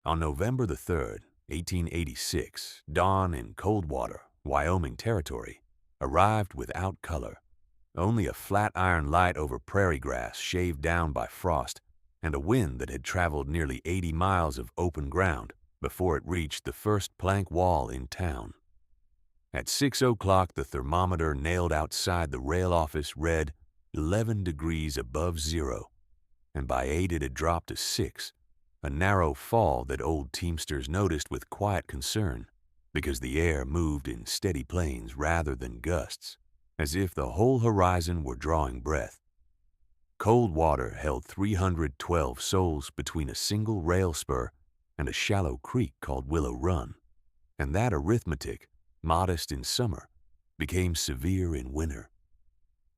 On November the 3rd, 1886, dawn in Coldwater, Wyoming Territory, arrived without color. Only a flat iron light over prairie grass shaved down by frost and a wind that had traveled nearly 80 miles of open ground before it reached the first plank wall in town. At 6 o'clock, the thermometer nailed outside the rail office read 11 degrees above zero, and by 8 it had dropped to 6, a narrow fall that old teamsters noticed with quiet concern because the air moved in steady planes rather than gusts, as if the whole horizon were drawing breath. Coldwater held 312 souls between a single rail spur and a shallow creek called Willow Run, and that arithmetic, modest in summer, became severe in winter.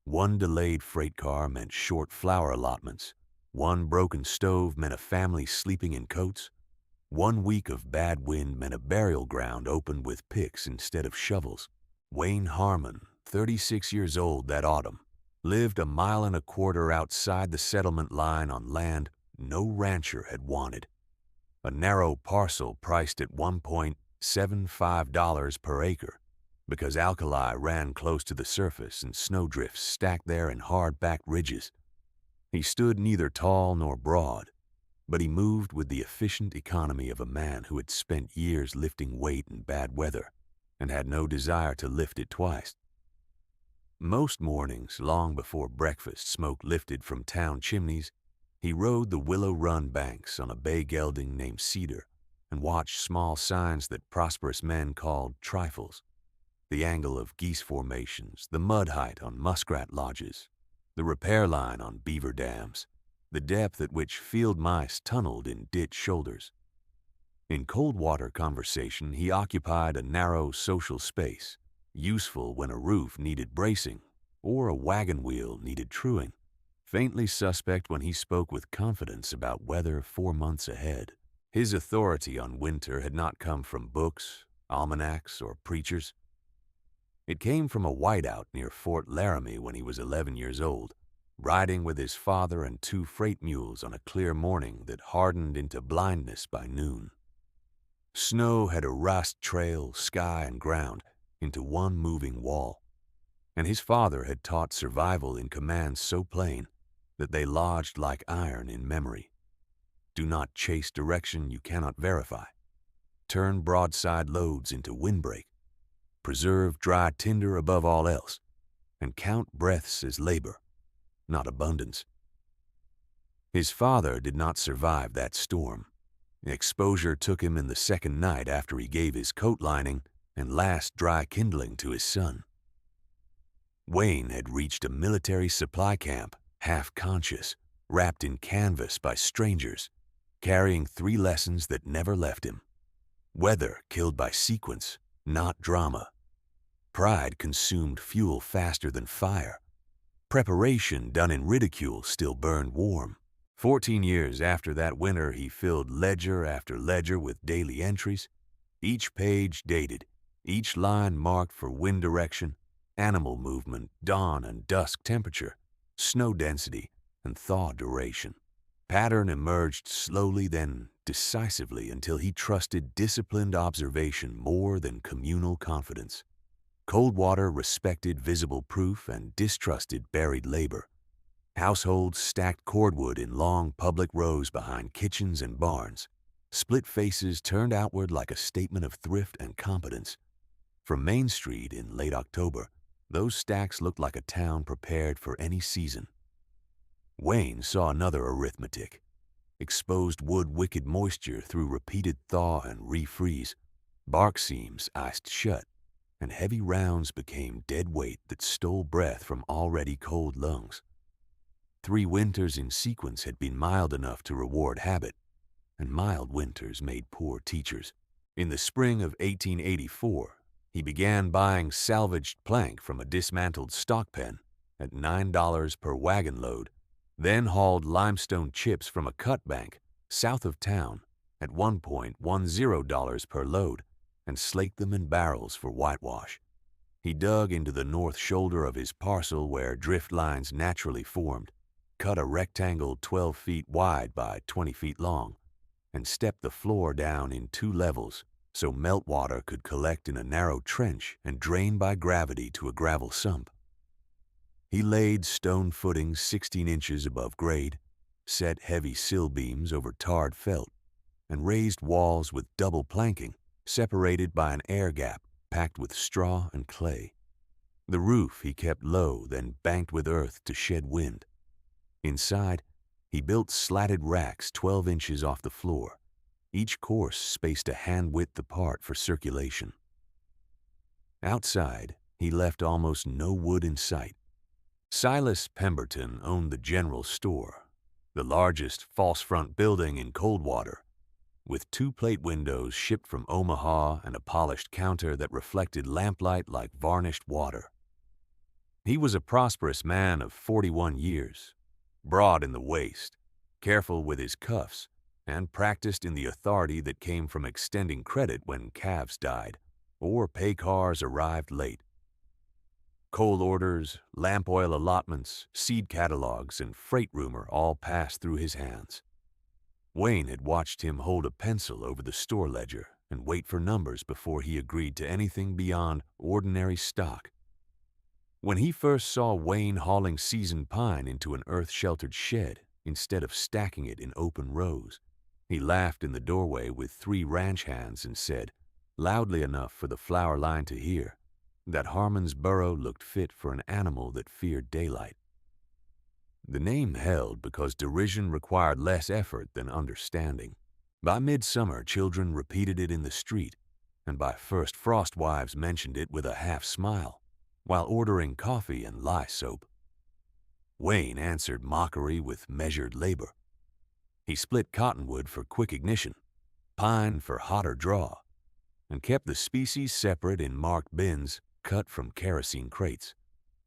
One delayed freight car meant short flour allotments. One broken stove meant a family sleeping in coats. 1 week of bad wind meant a burial ground opened with picks instead of shovels. Wayne Harmon, 36 years old that autumn, lived a mile and a quarter outside the settlement line on land no rancher had wanted. A narrow parcel priced at $1.75 per acre because alkali ran close to the surface and snowdrifts stacked there in hard-backed ridges. He stood neither tall nor broad, but he moved with the efficient economy of a man who had spent years lifting weight in bad weather and had no desire to lift it twice. Most mornings, long before breakfast smoke lifted from town chimneys, he rode the Willow Run banks on a bay gelding named Cedar and watched small signs that prosperous men called trifles. The angle of geese formations, the mud height on muskrat lodges, the repair line on beaver dams, the depth at which field mice tunneled in ditch shoulders. In Coldwater conversation, he occupied a narrow social space, useful when a roof needed bracing or a wagon wheel needed truing, faintly suspect when he spoke with confidence about weather 4 months ahead. His authority on winter had not come from books, almanacs, or preachers. It came from a whiteout near Fort Laramie when he was 11 years old, riding with his father and 2 freight mules on a clear morning that hardened into blindness by noon. Snow had erased trail, sky, and ground into one moving wall, and his father had taught survival in commands so plain that they lodged like iron in memory. Do not chase direction you cannot verify. Turn broadside loads into windbreak. Preserve dry tinder above all else, and count breaths as labor, not abundance. His father did not survive that storm. Exposure took him in the second night after he gave his coat lining and last dry kindling to his son. Wayne had reached a military supply camp, half conscious, wrapped in canvas by strangers, carrying 3 lessons that never left him. Weather killed by sequence, not drama. Pride consumed fuel faster than fire. Preparation done in ridicule still burned warm. 14 years after that winter, he filled ledger after ledger with daily entries, each page dated, each line marked for wind direction, animal movement, dawn and dusk temperature, snow density, and thaw duration. Pattern emerged slowly, then decisively, until he trusted disciplined observation more than communal confidence. Coldwater respected visible proof and distrusted buried labor. Households stacked cordwood in long public rows behind kitchens and barns. Split faces turned outward like a statement of thrift and competence. From Main Street in late October, those stacks looked like a town prepared for any season. Wayne saw another arithmetic. Exposed wood wicked moisture through repeated thaw and refreeze. Bark seams iced shut, and heavy rounds became dead weight that stole breath from already cold lungs. 3 winters in sequence had been mild enough to reward habit, and mild winters made poor teachers. In the spring of 1884, he began buying salvaged plank from a dismantled stock pen at $9 per wagon load, then hauled limestone chips from a cut bank south of town at $1.10 per load and slaked them in barrels for whitewash. He dug into the north shoulder of his parcel where drift lines naturally formed, cut a rectangle 12 feet wide by 20 feet long, and stepped the floor down in 2 levels so meltwater could collect in a narrow trench and drain by gravity to a gravel sump. He laid stone footings 16 inches above grade, set heavy sill beams over tarred felt, and raised walls with double planking separated by an air gap packed with straw and clay. The roof he kept low, then banked with earth to shed wind. Inside, he built slatted racks 12 inches off the floor, each course spaced a hand-width apart for circulation. Outside, he left almost no wood in sight. Silas Pemberton owned the general store, the largest false-front building in Coldwater, with 2 plate windows shipped from Omaha and a polished counter that reflected lamplight like varnished water. He was a prosperous man of 41 years, broad in the waist, careful with his cuffs, and practiced in the authority that came from extending credit when calves died or pay cars arrived late. Coal orders, lamp oil allotments, seed catalogs, and freight rumor all passed through his hands. Wayne had watched him hold a pencil over the store ledger and wait for numbers before he agreed to anything beyond ordinary stock. When he first saw Wayne hauling seasoned pine into an earth-sheltered shed instead of stacking it in open rows, he laughed in the doorway with 3 ranch hands and said, loudly enough for the flour line to hear, that Harmon's burrow looked fit for an animal that feared daylight. The name held because derision required less effort than understanding. By midsummer, children repeated it in the street, and by first frost wives mentioned it with a half-smile, while ordering coffee and lye soap. Wayne answered mockery with measured labor. He split cottonwood for quick ignition, pine for hotter draw, and kept the species separate in marked bins cut from kerosene crates.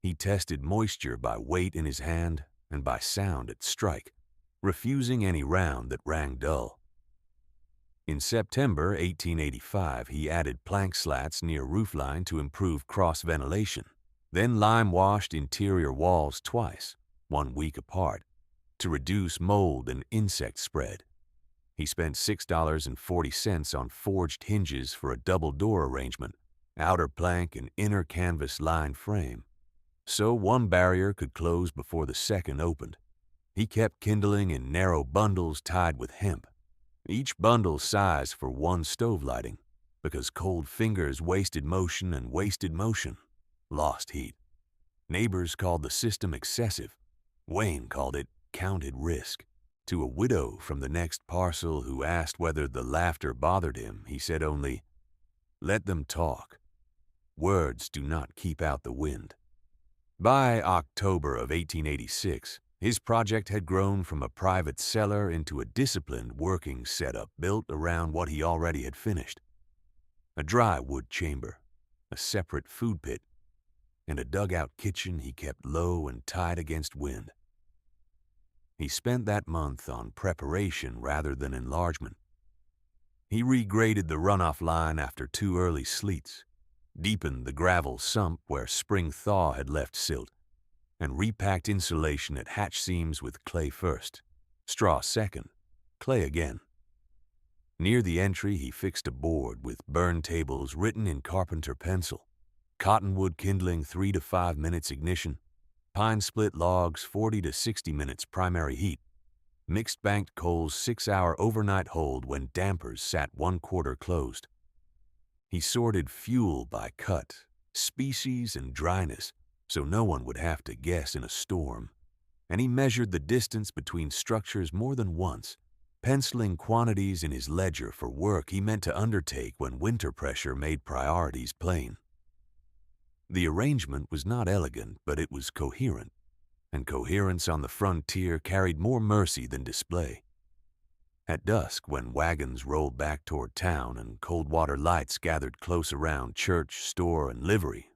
He tested moisture by weight in his hand and by sound at strike, refusing any round that rang dull. In September 1885, he added plank slats near roofline to improve cross-ventilation, then lime-washed interior walls twice, 1 week apart, to reduce mold and insect spread. He spent $6.40 on forged hinges for a double-door arrangement, outer plank and inner canvas-lined frame, so one barrier could close before the second opened. He kept kindling in narrow bundles tied with hemp, each bundle sized for 1 stove lighting, because cold fingers wasted motion and wasted motion lost heat. Neighbors called the system excessive. Wayne called it counted risk. To a widow from the next parcel who asked whether the laughter bothered him, he said only, "Let them talk. Words do not keep out the wind." By October of 1886, his project had grown from a private cellar into a disciplined working setup built around what he already had finished. A dry wood chamber, a separate food pit, and a dugout kitchen he kept low and tight against wind. He spent that month on preparation rather than enlargement. He regraded the runoff line after 2 early sleets, deepened the gravel sump where spring thaw had left silt, and repacked insulation at hatch seams with clay first, straw second, clay again. Near the entry, he fixed a board with burn tables written in carpenter pencil, cottonwood kindling 3 to 5 minutes ignition, pine split logs 40 to 60 minutes primary heat, mixed banked coals 6-hour overnight hold when dampers sat 1/4 closed. He sorted fuel by cut, species, and dryness, so no one would have to guess in a storm, and he measured the distance between structures more than once, penciling quantities in his ledger for work he meant to undertake when winter pressure made priorities plain. The arrangement was not elegant, but it was coherent, and coherence on the frontier carried more mercy than display. At dusk, when wagons rolled back toward town and Coldwater lights gathered close around church, store, and livery,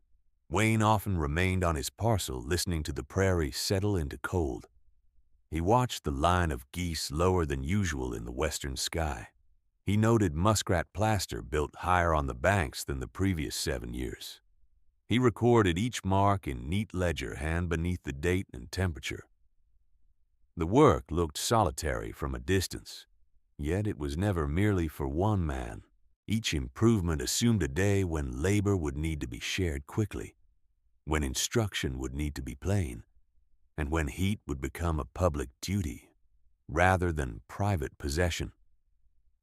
Wayne often remained on his parcel listening to the prairie settle into cold. He watched the line of geese lower than usual in the western sky. He noted muskrat plaster built higher on the banks than the previous 7 years. He recorded each mark in neat ledger hand beneath the date and temperature. The work looked solitary from a distance, Yet it was never merely for one man. Each improvement assumed a day when labor would need to be shared quickly, when instruction would need to be plain, and when heat would become a public duty rather than private possession.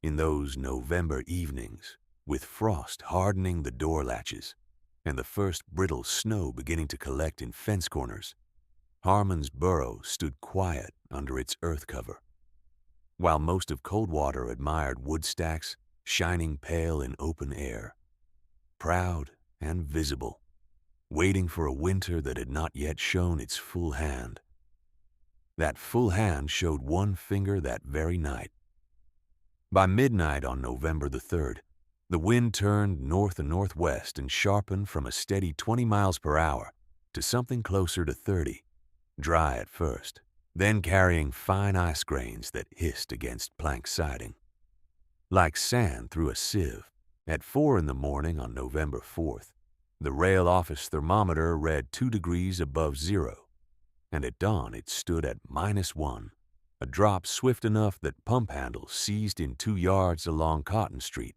In those November evenings, with frost hardening the door latches and the first brittle snow beginning to collect in fence corners, Harmon's burrow stood quiet under its earth cover. While most of Coldwater admired wood stacks shining pale in open air, proud and visible, waiting for a winter that had not yet shown its full hand. That full hand showed one finger that very night. By midnight on November the 3rd, the wind turned north and northwest and sharpened from a steady 20 miles per hour to something closer to 30, dry at first, then carrying fine ice grains that hissed against plank siding. Like sand through a sieve, at 4 in the morning on November 4th, the rail office thermometer read 2 degrees above zero, and at dawn it stood at -1, a drop swift enough that pump handles seized in 2 yards along Cotton Street.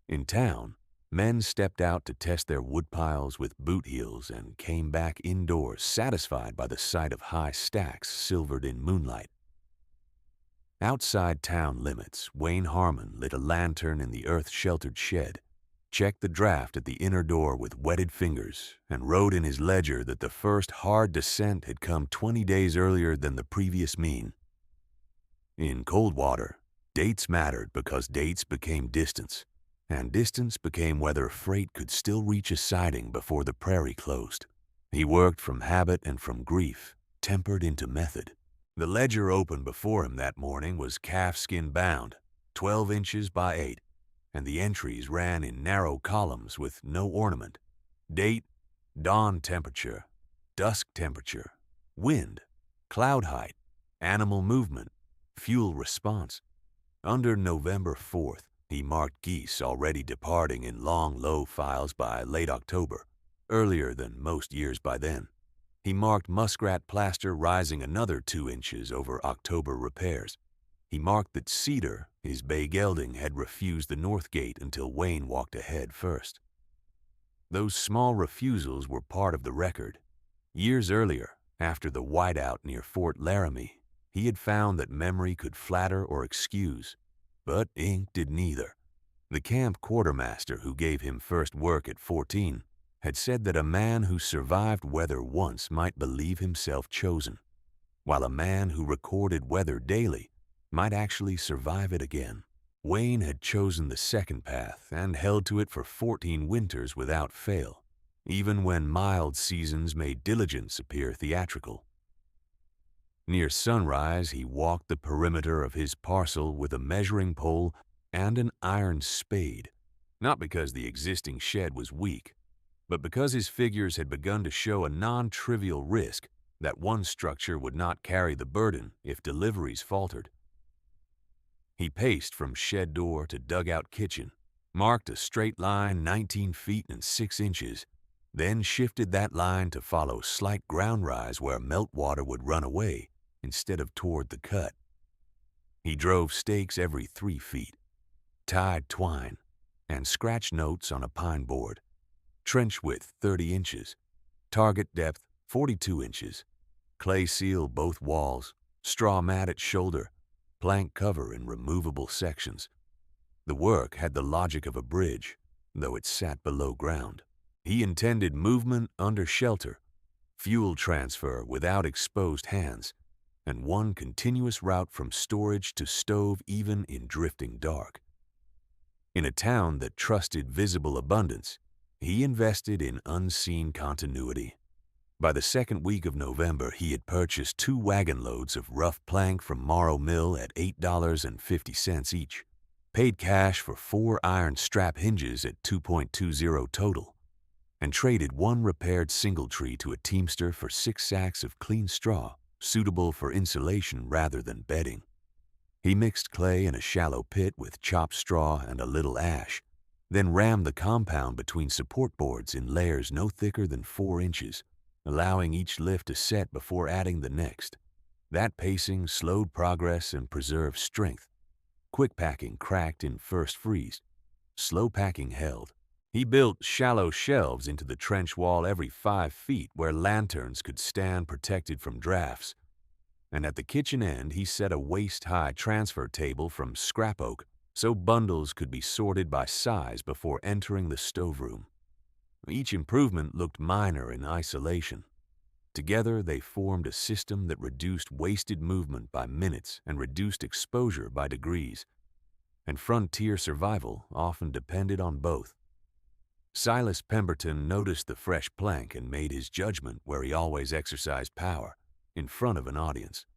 In town, men stepped out to test their woodpiles with boot heels and came back indoors satisfied by the sight of high stacks silvered in moonlight. Outside town limits, Wayne Harmon lit a lantern in the earth-sheltered shed, checked the draft at the inner door with wetted fingers, and wrote in his ledger that the first hard descent had come 20 days earlier than the previous mean. In Coldwater, dates mattered because dates became distance, and distance became whether freight could still reach a siding before the prairie closed. He worked from habit and from grief, tempered into method. The ledger open before him that morning was calfskin bound, 12 inches by 8, and the entries ran in narrow columns with no ornament. Date, dawn temperature, dusk temperature, wind, cloud height, animal movement, fuel response. Under November 4th, he marked geese already departing in long, low files by late October, earlier than most years by then. He marked muskrat plaster rising another 2 inches over October repairs. He marked that cedar, his bay gelding, had refused the north gate until Wayne walked ahead first. Those small refusals were part of the record. Years earlier, after the whiteout near Fort Laramie, he had found that memory could flatter or excuse, but ink did neither. The camp quartermaster who gave him first work at 14 had said that a man who survived weather once might believe himself chosen, while a man who recorded weather daily might actually survive it again. Wayne had chosen the second path and held to it for 14 winters without fail, even when mild seasons made diligence appear theatrical. Near sunrise, he walked the perimeter of his parcel with a measuring pole and an iron spade, not because the existing shed was weak, but because his figures had begun to show a non-trivial risk that one structure would not carry the burden if deliveries faltered. He paced from shed door to dugout kitchen, marked a straight line 19 feet and 6 inches, then shifted that line to follow slight ground rise where meltwater would run away instead of toward the cut. He drove stakes every 3 feet, tied twine, and scratched notes on a pine board. Trench width 30 inches, target depth 42 inches, clay seal both walls, straw mat at shoulder, plank cover in removable sections. The work had the logic of a bridge, though it sat below ground. He intended movement under shelter, fuel transfer without exposed hands, and one continuous route from storage to stove even in drifting dark. In a town that trusted visible abundance, he invested in unseen continuity. By the second week of November, he had purchased 2 wagon loads of rough plank from Morrow Mill at $8.50 each, paid cash for 4 iron strap hinges at $2.20 total, and traded 1 repaired singletree to a teamster for 6 sacks of clean straw, suitable for insulation rather than bedding. He mixed clay in a shallow pit with chopped straw and a little ash, then rammed the compound between support boards in layers no thicker than 4 inches, allowing each lift to set before adding the next. That pacing slowed progress and preserved strength, Quick packing cracked in first freeze. Slow packing held. He built shallow shelves into the trench wall every 5 feet where lanterns could stand protected from drafts. And at the kitchen end, he set a waist-high transfer table from scrap oak so bundles could be sorted by size before entering the stoveroom. Each improvement looked minor in isolation. Together, they formed a system that reduced wasted movement by minutes and reduced exposure by degrees. And frontier survival often depended on both. Silas Pemberton noticed the fresh plank and made his judgment where he always exercised power, in front of an audience.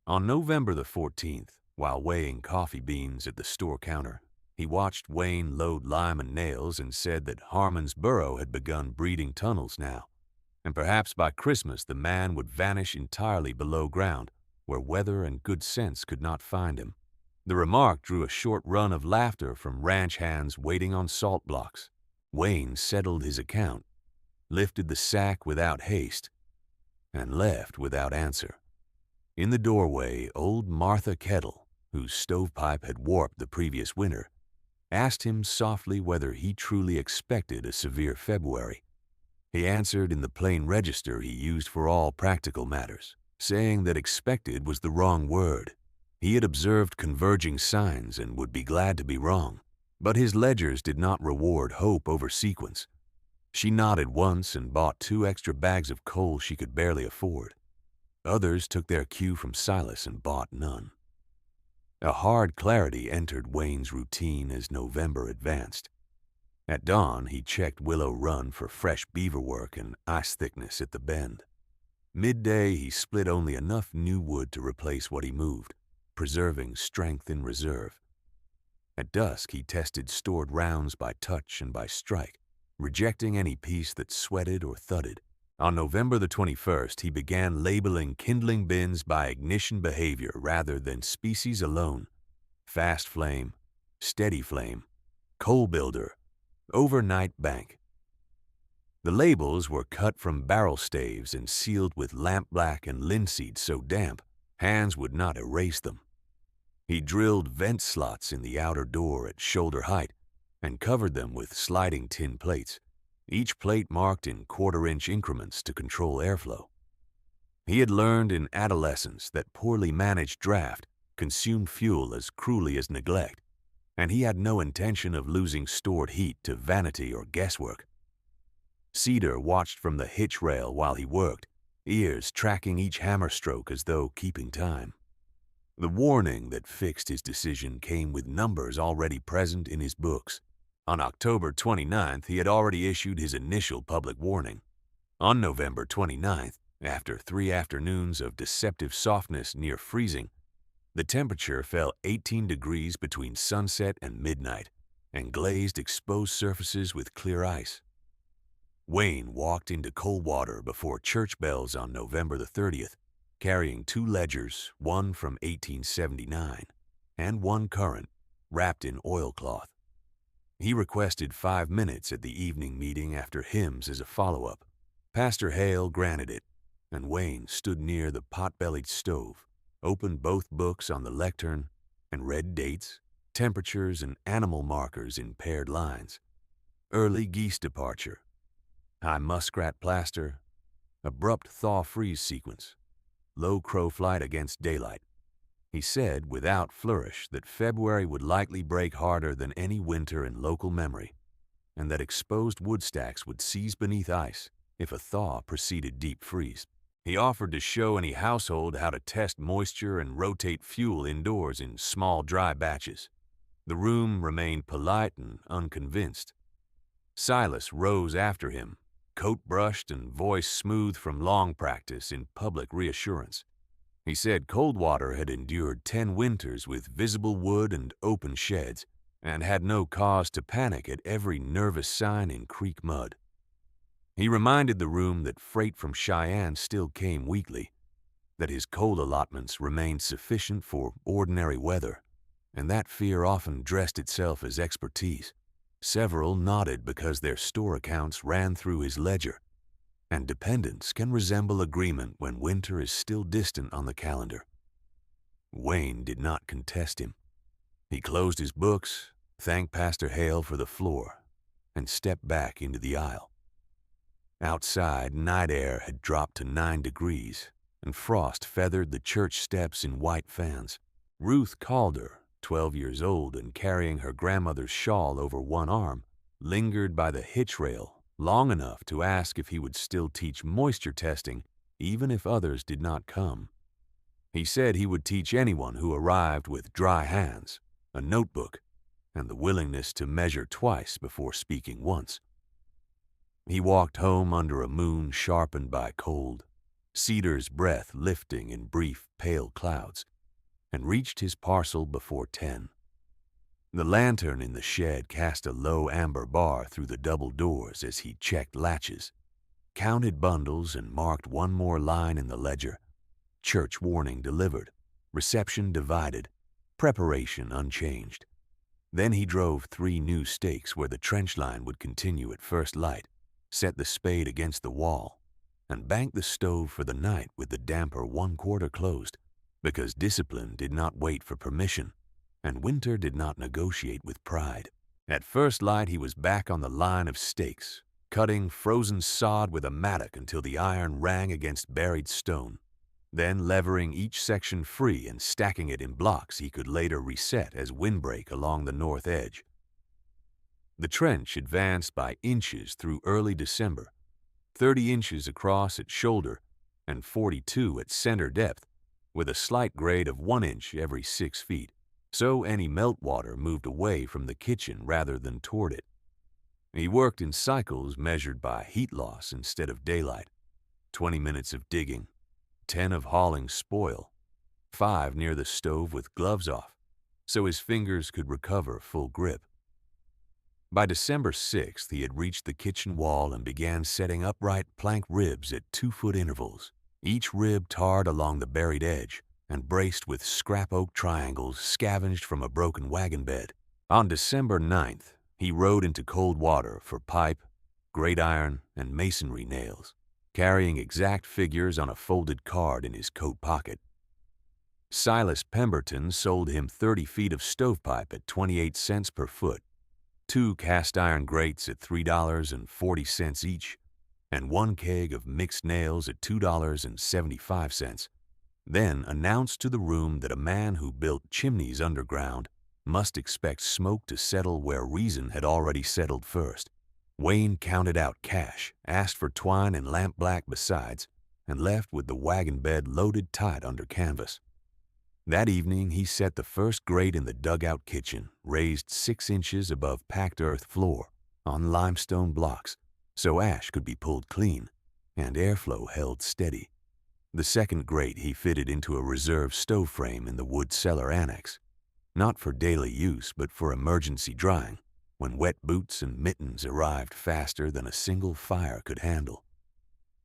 On November the 14th, while weighing coffee beans at the store counter, he watched Wayne load lime and nails and said that Harmon's burrow had begun breeding tunnels now, and perhaps by Christmas the man would vanish entirely below ground, where weather and good sense could not find him. The remark drew a short run of laughter from ranch hands waiting on salt blocks. Wayne settled his account, lifted the sack without haste, and left without answer. In the doorway, old Martha Kettle, whose stovepipe had warped the previous winter, asked him softly whether he truly expected a severe February. He answered in the plain register he used for all practical matters, saying that expected was the wrong word. He had observed converging signs and would be glad to be wrong, but his ledgers did not reward hope over sequence. She nodded once and bought 2 extra bags of coal she could barely afford. Others took their cue from Silas and bought none. A hard clarity entered Wayne's routine as November advanced. At dawn, he checked Willow Run for fresh beaver work and ice thickness at the bend. Midday, he split only enough new wood to replace what he moved, preserving strength in reserve. At dusk, he tested stored rounds by touch and by strike, rejecting any piece that sweated or thudded. On November the 21st, he began labeling kindling bins by ignition behavior rather than species alone. Fast flame, steady flame, coal builder, overnight bank. The labels were cut from barrel staves and sealed with lampblack and linseed so damp, hands would not erase them. He drilled vent slots in the outer door at shoulder height and covered them with sliding tin plates, each plate marked in 1/4-inch increments to control airflow. He had learned in adolescence that poorly managed draft consumed fuel as cruelly as neglect, and he had no intention of losing stored heat to vanity or guesswork. Cedar watched from the hitch rail while he worked, ears tracking each hammer stroke as though keeping time. The warning that fixed his decision came with numbers already present in his books. On October 29th, he had already issued his initial public warning. On November 29th, after 3 afternoons of deceptive softness near freezing, the temperature fell 18 degrees between sunset and midnight, and glazed exposed surfaces with clear ice. Wayne walked into Coldwater before church bells on November the 30th, carrying 2 ledgers, one from 1879, and one current, wrapped in oilcloth. He requested 5 minutes at the evening meeting after hymns as a follow-up. Pastor Hale granted it, and Wayne stood near the pot-bellied stove, opened both books on the lectern, and read dates, temperatures, and animal markers in paired lines. Early geese departure, high muskrat plaster, abrupt thaw-freeze sequence, low crow flight against daylight. He said, without flourish, that February would likely break harder than any winter in local memory, and that exposed wood stacks would seize beneath ice if a thaw preceded deep freeze. He offered to show any household how to test moisture and rotate fuel indoors in small dry batches. The room remained polite and unconvinced. Silas rose after him, coat brushed and voice smooth from long practice in public reassurance. He said Coldwater had endured 10 winters with visible wood and open sheds, and had no cause to panic at every nervous sign in creek mud. He reminded the room that freight from Cheyenne still came weekly, that his coal allotments remained sufficient for ordinary weather, and that fear often dressed itself as expertise. Several nodded because their store accounts ran through his ledger, and dependence can resemble agreement when winter is still distant on the calendar. Wayne did not contest him. He closed his books, thanked Pastor Hale for the floor, and stepped back into the aisle. Outside, night air had dropped to 9 degrees, and frost feathered the church steps in white fans. Ruth Calder, 12 years old and carrying her grandmother's shawl over one arm, lingered by the hitch rail long enough to ask if he would still teach moisture testing even if others did not come. He said he would teach anyone who arrived with dry hands, a notebook, and the willingness to measure twice before speaking once. He walked home under a moon sharpened by cold, cedar's breath lifting in brief, pale clouds, and reached his parcel before 10. The lantern in the shed cast a low amber bar through the double doors as he checked latches, counted bundles, and marked one more line in the ledger. Church warning delivered, reception divided, preparation unchanged. Then he drove 3 new stakes where the trench line would continue at first light, set the spade against the wall, and banked the stove for the night with the damper 1/4 closed, because discipline did not wait for permission, and winter did not negotiate with pride. At first light he was back on the line of stakes, cutting frozen sod with a mattock until the iron rang against buried stone, then levering each section free and stacking it in blocks he could later reset as windbreak along the north edge. The trench advanced by inches through early December, 30 inches across at shoulder and 42 at center depth, with a slight grade of 1 inch every 6 feet, so any meltwater moved away from the kitchen rather than toward it. He worked in cycles measured by heat loss instead of daylight, 20 minutes of digging, 10 of hauling spoil, 5 near the stove with gloves off, so his fingers could recover full grip. By December 6th, he had reached the kitchen wall and began setting upright plank ribs at 2-foot intervals, each rib tarred along the buried edge and braced with scrap oak triangles scavenged from a broken wagon bed. On December 9th, he rode into cold water for pipe, grate iron, and masonry nails, carrying exact figures on a folded card in his coat pocket. Silas Pemberton sold him 30 feet of stovepipe at 28 cents per foot, 2 cast iron grates at $3.40 each, and 1 keg of mixed nails at $2.75, then announced to the room that a man who built chimneys underground must expect smoke to settle where reason had already settled first. Wayne counted out cash, asked for twine and lampblack besides, and left with the wagon bed loaded tight under canvas. That evening he set the first grate in the dugout kitchen, raised 6 inches above packed earth floor, on limestone blocks, so ash could be pulled clean, and airflow held steady. The second grate he fitted into a reserve stove frame in the wood cellar annex, not for daily use but for emergency drying, when wet boots and mittens arrived faster than a single fire could handle.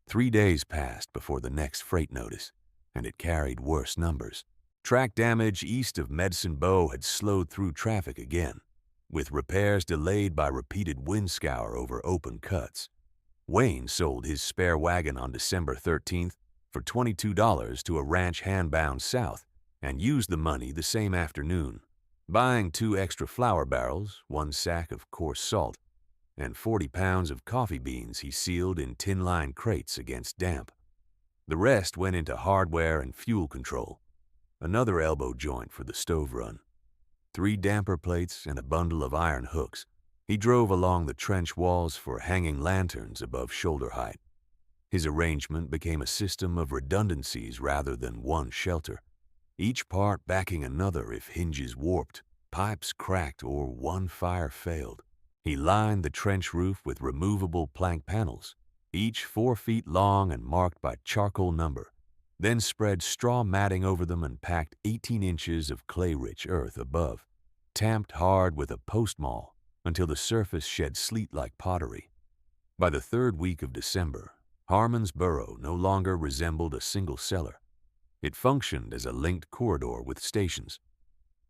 3 days passed before the next freight notice, and it carried worse numbers. Track damage east of Medicine Bow had slowed through traffic again, with repairs delayed by repeated wind scour over open cuts. Wayne sold his spare wagon on December 13th for $22 to a ranch hand-bound south and used the money the same afternoon, buying 2 extra flour barrels, 1 sack of coarse salt, and 40 pounds of coffee beans he sealed in tin-lined crates against damp. The rest went into hardware and fuel control, another elbow joint for the stove run, 3 damper plates, and a bundle of iron hooks. He drove along the trench walls for hanging lanterns above shoulder height. His arrangement became a system of redundancies rather than one shelter, each part backing another if hinges warped, pipes cracked, or one fire failed. He lined the trench roof with removable plank panels, each 4 feet long and marked by charcoal number, then spread straw matting over them and packed 18 inches of clay-rich earth above, tamped hard with a post maul until the surface shed sleet like pottery. By the 3rd week of December, Harmon's burrow no longer resembled a single cellar. It functioned as a linked corridor with stations.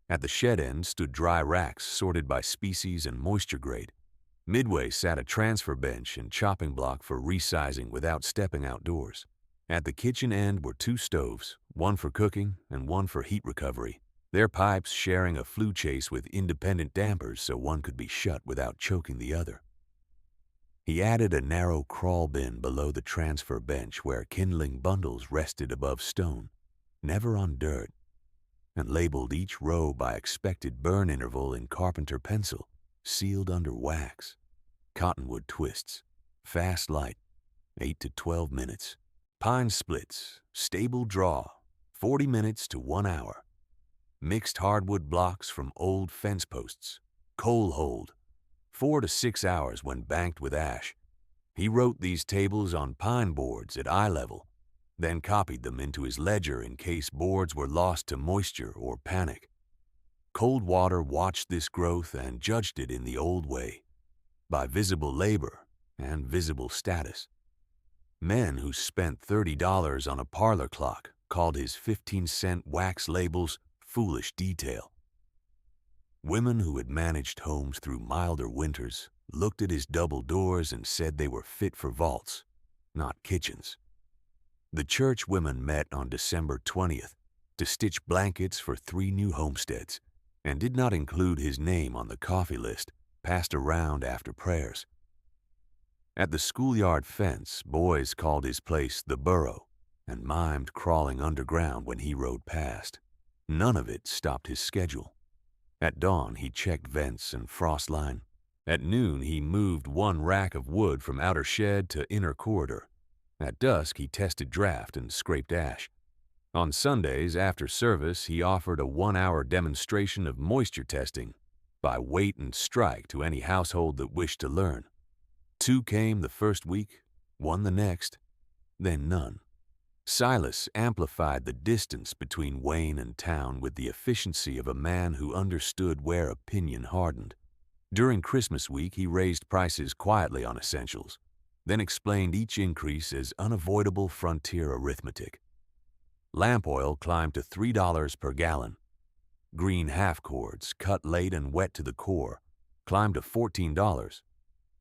At the shed end stood dry racks sorted by species and moisture grade. Midway sat a transfer bench and chopping block for resizing without stepping outdoors. At the kitchen end were two stoves, one for cooking and one for heat recovery, their pipes sharing a flue chase with independent dampers so one could be shut without choking the other. He added a narrow crawl bin below the transfer bench where kindling bundles rested above stone, never on dirt, and labeled each row by expected burn interval in carpenter pencil, sealed under wax. Cottonwood twists, fast light, 8 to 12 minutes. Pine splits, stable draw, 40 minutes to 1 hour. Mixed hardwood blocks from old fence posts, coal hold, 4 to 6 hours when banked with ash. He wrote these tables on pine boards at eye level, then copied them into his ledger in case boards were lost to moisture or panic. Cold water watched this growth and judged it in the old way, by visible labor and visible status. Men who spent $30 on a parlor clock called his 15-cent wax labels foolish detail. Women who had managed homes through milder winters looked at his double doors and said they were fit for vaults, not kitchens. The church women met on December 20th to stitch blankets for 3 new homesteads and did not include his name on the coffee list passed around after prayers. At the schoolyard fence, boys called his place the Burrow and mimed crawling underground when he rode past. None of it stopped his schedule. At dawn, he checked vents and frost line. At noon, he moved 1 rack of wood from outer shed to inner corridor. At dusk, he tested draft and scraped ash. On Sundays, after service, he offered a 1-hour demonstration of moisture testing by weight and strike to any household that wished to learn. 2 came the first week, 1 the next, then none. Silas amplified the distance between Wayne and town with the efficiency of a man who understood where opinion hardened. During Christmas week, he raised prices quietly on essentials, then explained each increase as unavoidable frontier arithmetic. Lamp oil climbed to $3 per gallon. Green half-cords, cut late and wet to the core, climbed to $14.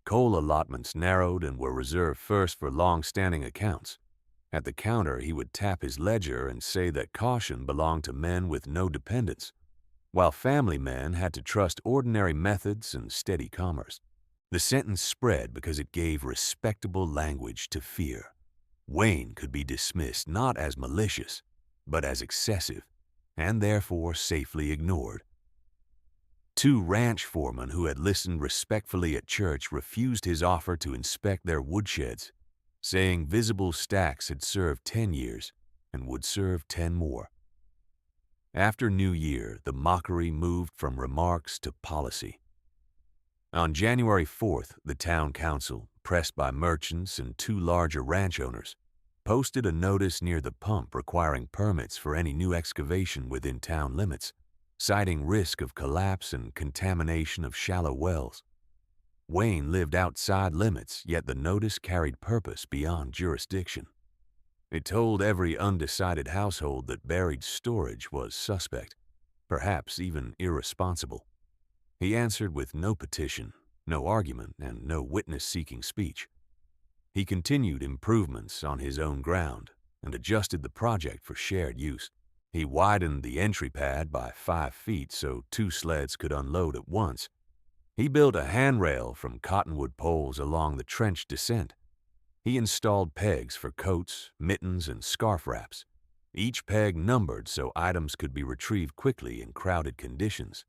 Coal allotments narrowed and were reserved first for long-standing accounts. At the counter, he would tap his ledger and say that caution belonged to men with no dependents, while family men had to trust ordinary methods and steady commerce. The sentence spread because it gave respectable language to fear. Wayne could be dismissed not as malicious, but as excessive, and therefore safely ignored. 2 ranch foremen who had listened respectfully at church refused his offer to inspect their woodsheds, saying visible stacks had served 10 years and would serve 10 more. After New Year, the mockery moved from remarks to policy. On January 4th, the town council, pressed by merchants and 2 larger ranch owners, posted a notice near the pump requiring permits for any new excavation within town limits, citing risk of collapse and contamination of shallow wells. Wayne lived outside limits, yet the notice carried purpose beyond jurisdiction. It told every undecided household that buried storage was suspect, perhaps even irresponsible. He answered with no petition, no argument, and no witness-seeking speech. He continued improvements on his own ground and adjusted the project for shared use. He widened the entry pad by 5 feet so 2 sleds could unload at once. He built a handrail from cottonwood poles along the trench descent. He installed pegs for coats, mittens, and scarf wraps, each peg numbered so items could be retrieved quickly in crowded conditions.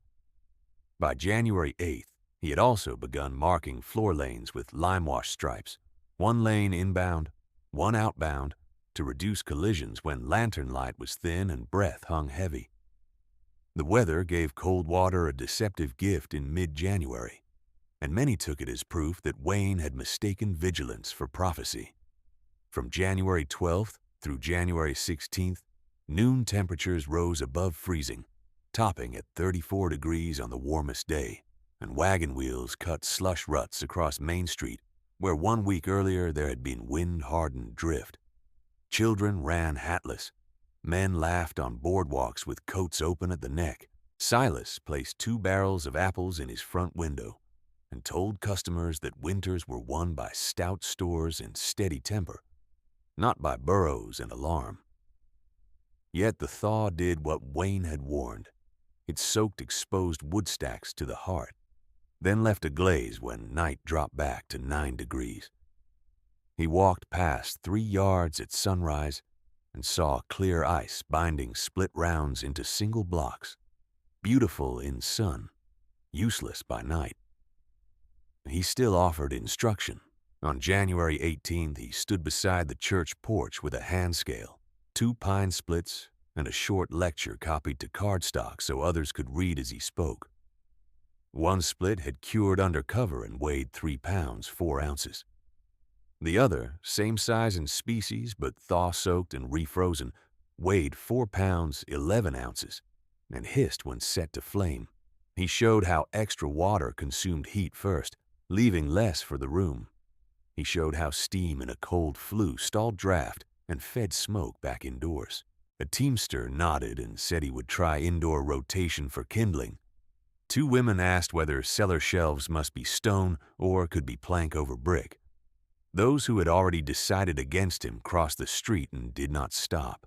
By January 8th, he had also begun marking floor lanes with limewash stripes, 1 lane inbound, 1 outbound, to reduce collisions when lantern light was thin and breath hung heavy. The weather gave cold water a deceptive gift in mid-January, and many took it as proof that Wayne had mistaken vigilance for prophecy. From January 12th through January 16th, noon temperatures rose above freezing, topping at 34 degrees on the warmest day, and wagon wheels cut slush ruts across Main Street, where 1 week earlier there had been wind-hardened drift. Children ran hatless. Men laughed on boardwalks with coats open at the neck. Silas placed 2 barrels of apples in his front window and told customers that winters were won by stout stores and steady temper. not by burrows and alarm. Yet the thaw did what Wayne had warned. It soaked exposed wood stacks to the heart, then left a glaze when night dropped back to 9 degrees. He walked past 3 yards at sunrise and saw clear ice binding split rounds into single blocks, beautiful in sun, useless by night. He still offered instruction. On January 18th, he stood beside the church porch with a hand scale, 2 pine splits, and a short lecture copied to cardstock so others could read as he spoke. One split had cured under cover and weighed 3 pounds, 4 ounces. The other, same size and species but thaw-soaked and refrozen, weighed 4 pounds, 11 ounces, and hissed when set to flame. He showed how extra water consumed heat first, leaving less for the room. He showed how steam in a cold flue stalled draft and fed smoke back indoors. A teamster nodded and said he would try indoor rotation for kindling. 2 women asked whether cellar shelves must be stone or could be plank over brick. Those who had already decided against him crossed the street and did not stop.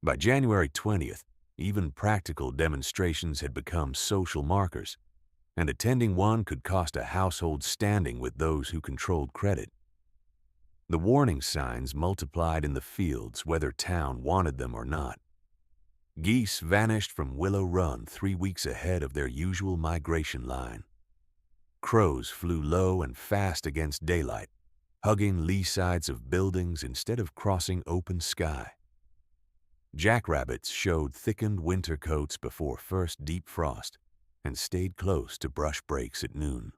By January 20th, even practical demonstrations had become social markers, and attending one could cost a household standing with those who controlled credit. The warning signs multiplied in the fields whether town wanted them or not. Geese vanished from Willow Run 3 weeks ahead of their usual migration line. Crows flew low and fast against daylight, hugging lee sides of buildings instead of crossing open sky. Jackrabbits showed thickened winter coats before first deep frost and stayed close to brush breaks at noon.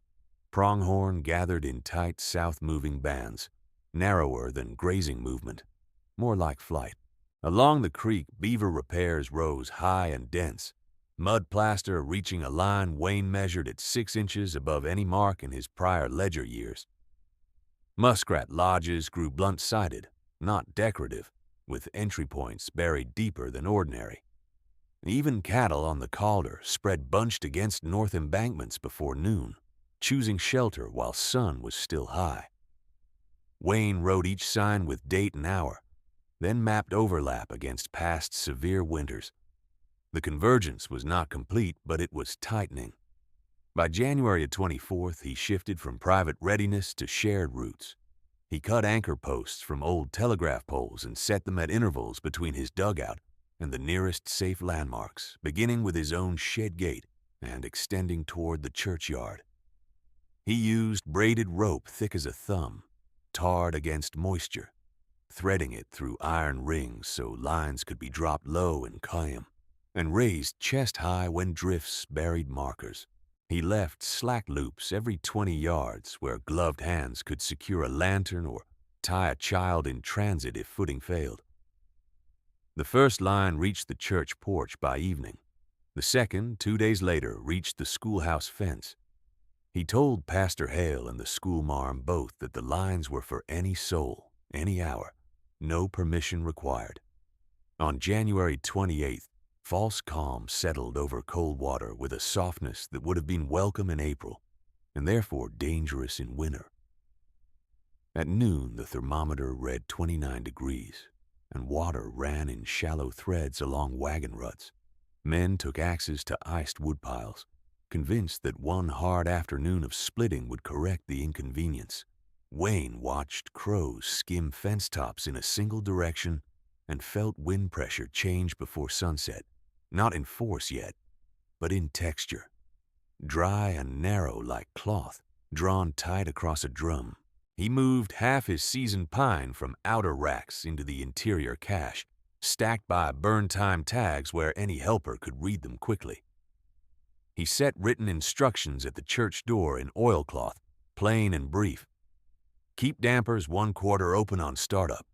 Pronghorn gathered in tight south-moving bands, narrower than grazing movement, more like flight. Along the creek, beaver repairs rose high and dense, mud plaster reaching a line Wayne measured at 6 inches above any mark in his prior ledger years. Muskrat lodges grew blunt-sided, not decorative, with entry points buried deeper than ordinary. Even cattle on the Calder spread bunched against north embankments before noon, choosing shelter while sun was still high. Wayne wrote each sign with date and hour, then mapped overlap against past severe winters. The convergence was not complete, but it was tightening. By January 24th, he shifted from private readiness to shared routes. He cut anchor posts from old telegraph poles and set them at intervals between his dugout and the nearest safe landmarks, beginning with his own shed gate and extending toward the churchyard. He used braided rope thick as a thumb, tarred against moisture, threading it through iron rings so lines could be dropped low in Kayam, and raised chest-high when drifts buried markers. He left slack loops every 20 yards where gloved hands could secure a lantern or tie a child in transit if footing failed. The first line reached the church porch by evening. The second, 2 days later, reached the schoolhouse fence. He told Pastor Hale and the schoolmarm both that the lines were for any soul, any hour, no permission required. On January 28th, false calm settled over Coldwater with a softness that would have been welcome in April, and therefore dangerous in winter. At noon, the thermometer read 29 degrees, and water ran in shallow threads along wagon ruts. Men took axes to iced woodpiles, convinced that one hard afternoon of splitting would correct the inconvenience. Wayne watched crows skim fence tops in a single direction and felt wind pressure change before sunset, not in force yet, but in texture. Dry and narrow like cloth, drawn tight across a drum. He moved half his seasoned pine from outer racks into the interior cache, stacked by burn-time tags where any helper could read them quickly. He set written instructions at the church door in oilcloth, plain and brief. Keep dampers 1/4 open on startup.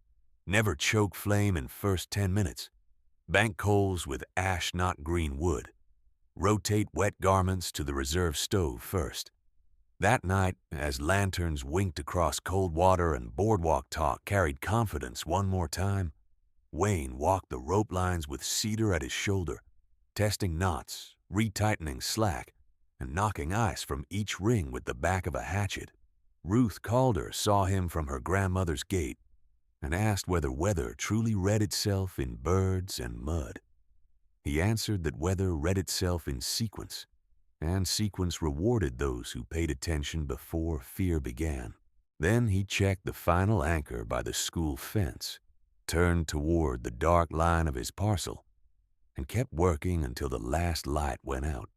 Never choke flame in first 10 minutes. Bank coals with ash, not green wood. Rotate wet garments to the reserve stove first. That night, as lanterns winked across Coldwater and boardwalk talk carried confidence one more time, Wayne walked the rope lines with Cedar at his shoulder, testing knots, retightening slack, and knocking ice from each ring with the back of a hatchet. Ruth Calder saw him from her grandmother's gate, and asked whether weather truly read itself in birds and mud. He answered that weather read itself in sequence, and sequence rewarded those who paid attention before fear began. Then he checked the final anchor by the school fence, turned toward the dark line of his parcel, and kept working until the last light went out.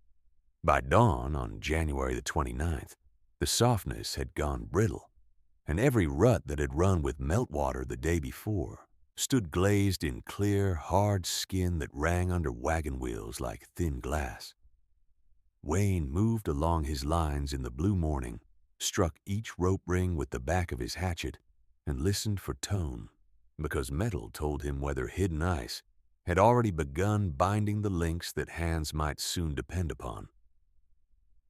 By dawn on January the 29th, the softness had gone brittle, and every rut that had run with meltwater the day before stood glazed in clear, hard skin that rang under wagon wheels like thin glass. Wayne moved along his lines in the blue morning, struck each rope ring with the back of his hatchet, and listened for tone, because metal told him whether hidden ice had already begun binding the links that hands might soon depend upon.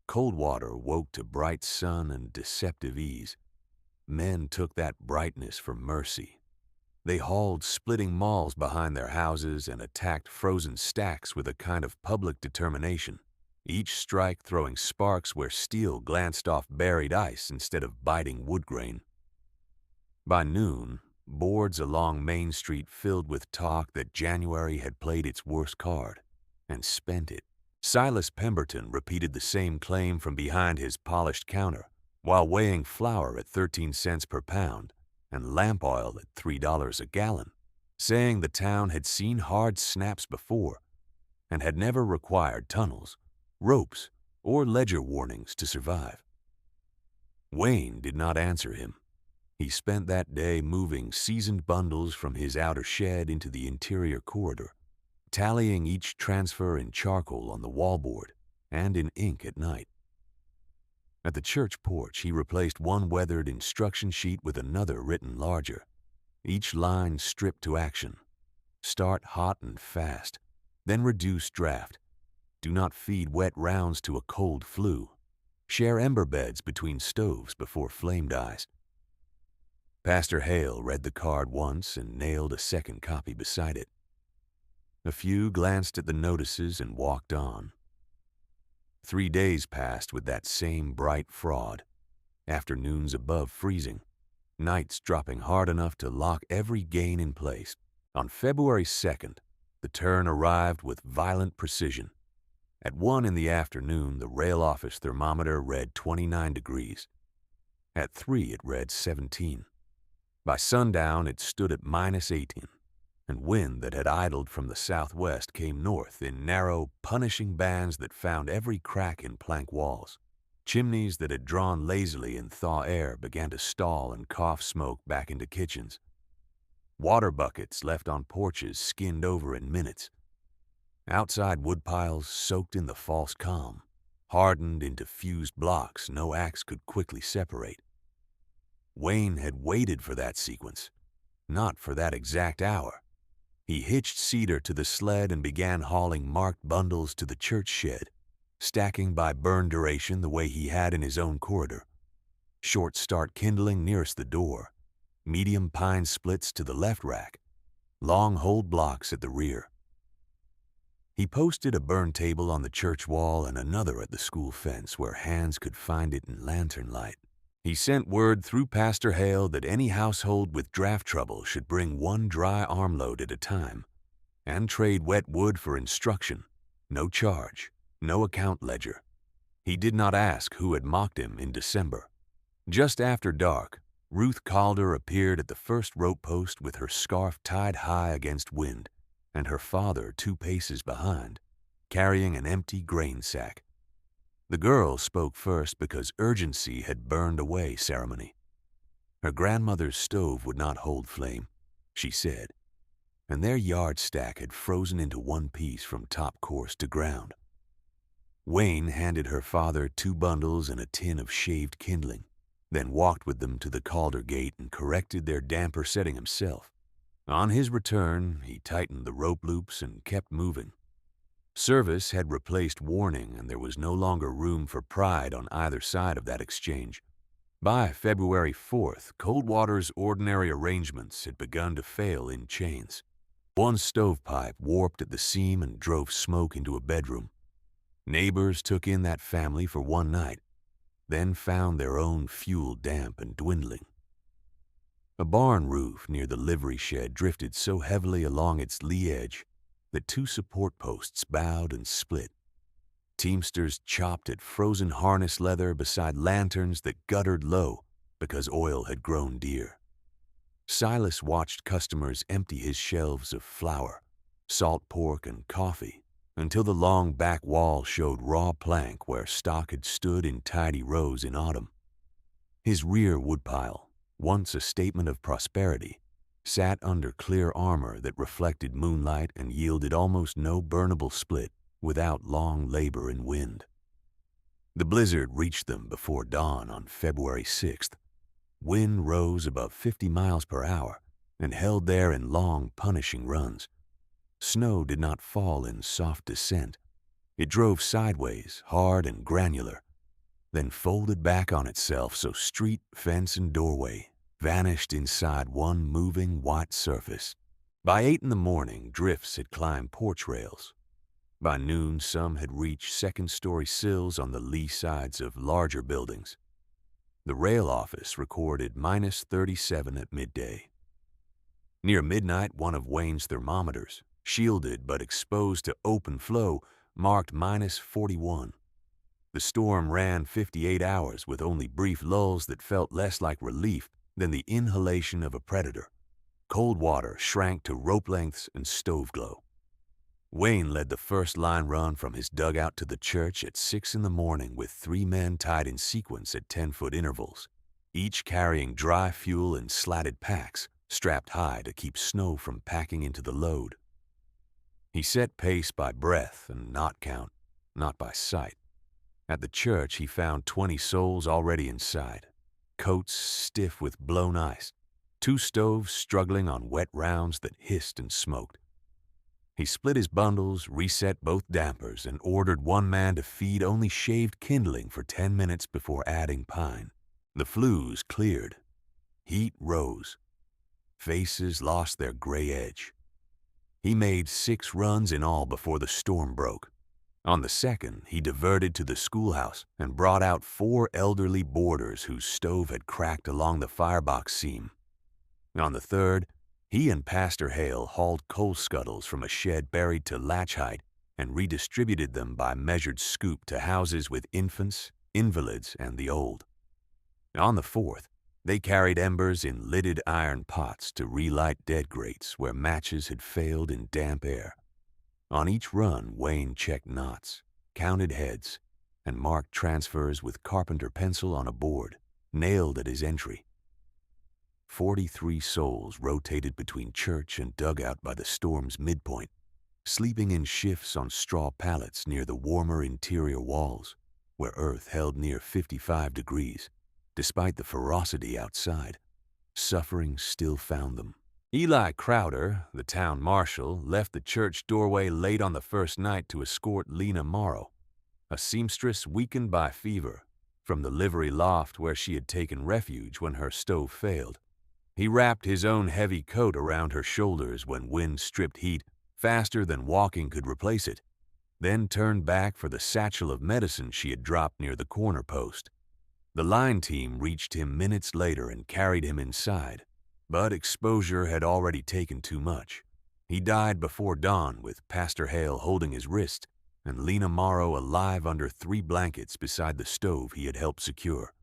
Coldwater woke to bright sun and deceptive ease. Men took that brightness for mercy. They hauled splitting mauls behind their houses and attacked frozen stacks with a kind of public determination, each strike throwing sparks where steel glanced off buried ice instead of biting wood grain. By noon, boards along Main Street filled with talk that January had played its worst card and spent it. Silas Pemberton repeated the same claim from behind his polished counter while weighing flour at 13 cents per pound and lamp oil at $3 a gallon, saying the town had seen hard snaps before and had never required tunnels, ropes, or ledger warnings to survive. Wayne did not answer him. He spent that day moving seasoned bundles from his outer shed into the interior corridor, tallying each transfer in charcoal on the wallboard and in ink at night. At the church porch, he replaced one weathered instruction sheet with another written larger, each line stripped to action. Start hot and fast, then reduce draft. Do not feed wet rounds to a cold flue. Share ember beds between stoves before flame dies. Pastor Hale read the card once and nailed a second copy beside it. A few glanced at the notices and walked on. 3 days passed with that same bright fraud, afternoons above freezing, nights dropping hard enough to lock every gain in place. On February 2nd, the turn arrived with violent precision. At 1 in the afternoon, the rail office thermometer read 29 degrees. At 3, it read 17. By sundown, it stood at -18, and wind that had idled from the southwest came north in narrow, punishing bands that found every crack in plank walls. Chimneys that had drawn lazily in thaw air began to stall and cough smoke back into kitchens. Water buckets left on porches skinned over in minutes. Outside woodpiles soaked in the false calm, hardened into fused blocks no axe could quickly separate. Wayne had waited for that sequence, not for that exact hour. He hitched Cedar to the sled and began hauling marked bundles to the church shed, stacking by burn duration the way he had in his own corridor. Short start kindling nearest the door, medium pine splits to the left rack, long hold blocks at the rear. He posted a burn table on the church wall and another at the school fence where hands could find it in lantern light. He sent word through Pastor Hale that any household with draft trouble should bring 1 dry armload at a time and trade wet wood for instruction, no charge, no account ledger. He did not ask who had mocked him in December. Just after dark, Ruth Calder appeared at the first rope post with her scarf tied high against wind and her father 2 paces behind, carrying an empty grain sack. The girl spoke first because urgency had burned away ceremony. Her grandmother's stove would not hold flame, she said, and their yard stack had frozen into one piece from top course to ground. Wayne handed her father 2 bundles and a tin of shaved kindling, then walked with them to the Calder gate and corrected their damper setting himself. On his return, he tightened the rope loops and kept moving. Service had replaced warning, and there was no longer room for pride on either side of that exchange. By February 4th, Coldwater's ordinary arrangements had begun to fail in chains. One stovepipe warped at the seam and drove smoke into a bedroom. Neighbors took in that family for one night, then found their own fuel damp and dwindling. A barn roof near the livery shed drifted so heavily along its lee edge that two support posts bowed and split. Teamsters chopped at frozen harness leather beside lanterns that guttered low because oil had grown dear. Silas watched customers empty his shelves of flour, salt pork, and coffee until the long back wall showed raw plank where stock had stood in tidy rows in autumn. His rear woodpile, once a statement of prosperity, sat under clear armor that reflected moonlight and yielded almost no burnable split without long labor and wind. The blizzard reached them before dawn on February 6th. Wind rose above 50 miles per hour and held there in long, punishing runs. Snow did not fall in soft descent. It drove sideways, hard and granular, then folded back on itself so street, fence, and doorway vanished inside one moving white surface. By 8 in the morning, drifts had climbed porch rails. By noon, some had reached second-story sills on the lee sides of larger buildings. The rail office recorded -37 at midday. Near midnight, one of Wayne's thermometers, shielded but exposed to open flow, marked -41. The storm ran 58 hours with only brief lulls that felt less like relief than the inhalation of a predator. Cold water shrank to rope lengths and stove glow. Wayne led the first line run from his dugout to the church at 6 in the morning with 3 men tied in sequence at 10-foot intervals, each carrying dry fuel in slatted packs strapped high to keep snow from packing into the load. He set pace by breath and knot count, not by sight. At the church, he found 20 souls already inside, coats stiff with blown ice, 2 stoves struggling on wet rounds that hissed and smoked. He split his bundles, reset both dampers, and ordered one man to feed only shaved kindling for 10 minutes before adding pine. The flues cleared. Heat rose. Faces lost their gray edge. He made 6 runs in all before the storm broke. On the second, he diverted to the schoolhouse and brought out 4 elderly boarders whose stove had cracked along the firebox seam. On the third, he and Pastor Hale hauled coal scuttles from a shed buried to latch height and redistributed them by measured scoop to houses with infants, invalids, and the old. On the fourth, they carried embers in lidded iron pots to relight dead grates where matches had failed in damp air. On each run, Wayne checked knots, counted heads, and marked transfers with carpenter pencil on a board, nailed at his entry. 43 souls rotated between church and dugout by the storm's midpoint, sleeping in shifts on straw pallets near the warmer interior walls, where earth held near 55 degrees. Despite the ferocity outside, suffering still found them. Eli Crowder, the town marshal, left the church doorway late on the first night to escort Lena Morrow, a seamstress weakened by fever, from the livery loft where she had taken refuge when her stove failed. He wrapped his own heavy coat around her shoulders when wind-stripped heat, faster than walking could replace it, then turned back for the satchel of medicine she had dropped near the corner post. The line team reached him minutes later and carried him inside, but exposure had already taken too much. He died before dawn with Pastor Hale holding his wrist and Lena Morrow alive under 3 blankets beside the stove he had helped secure.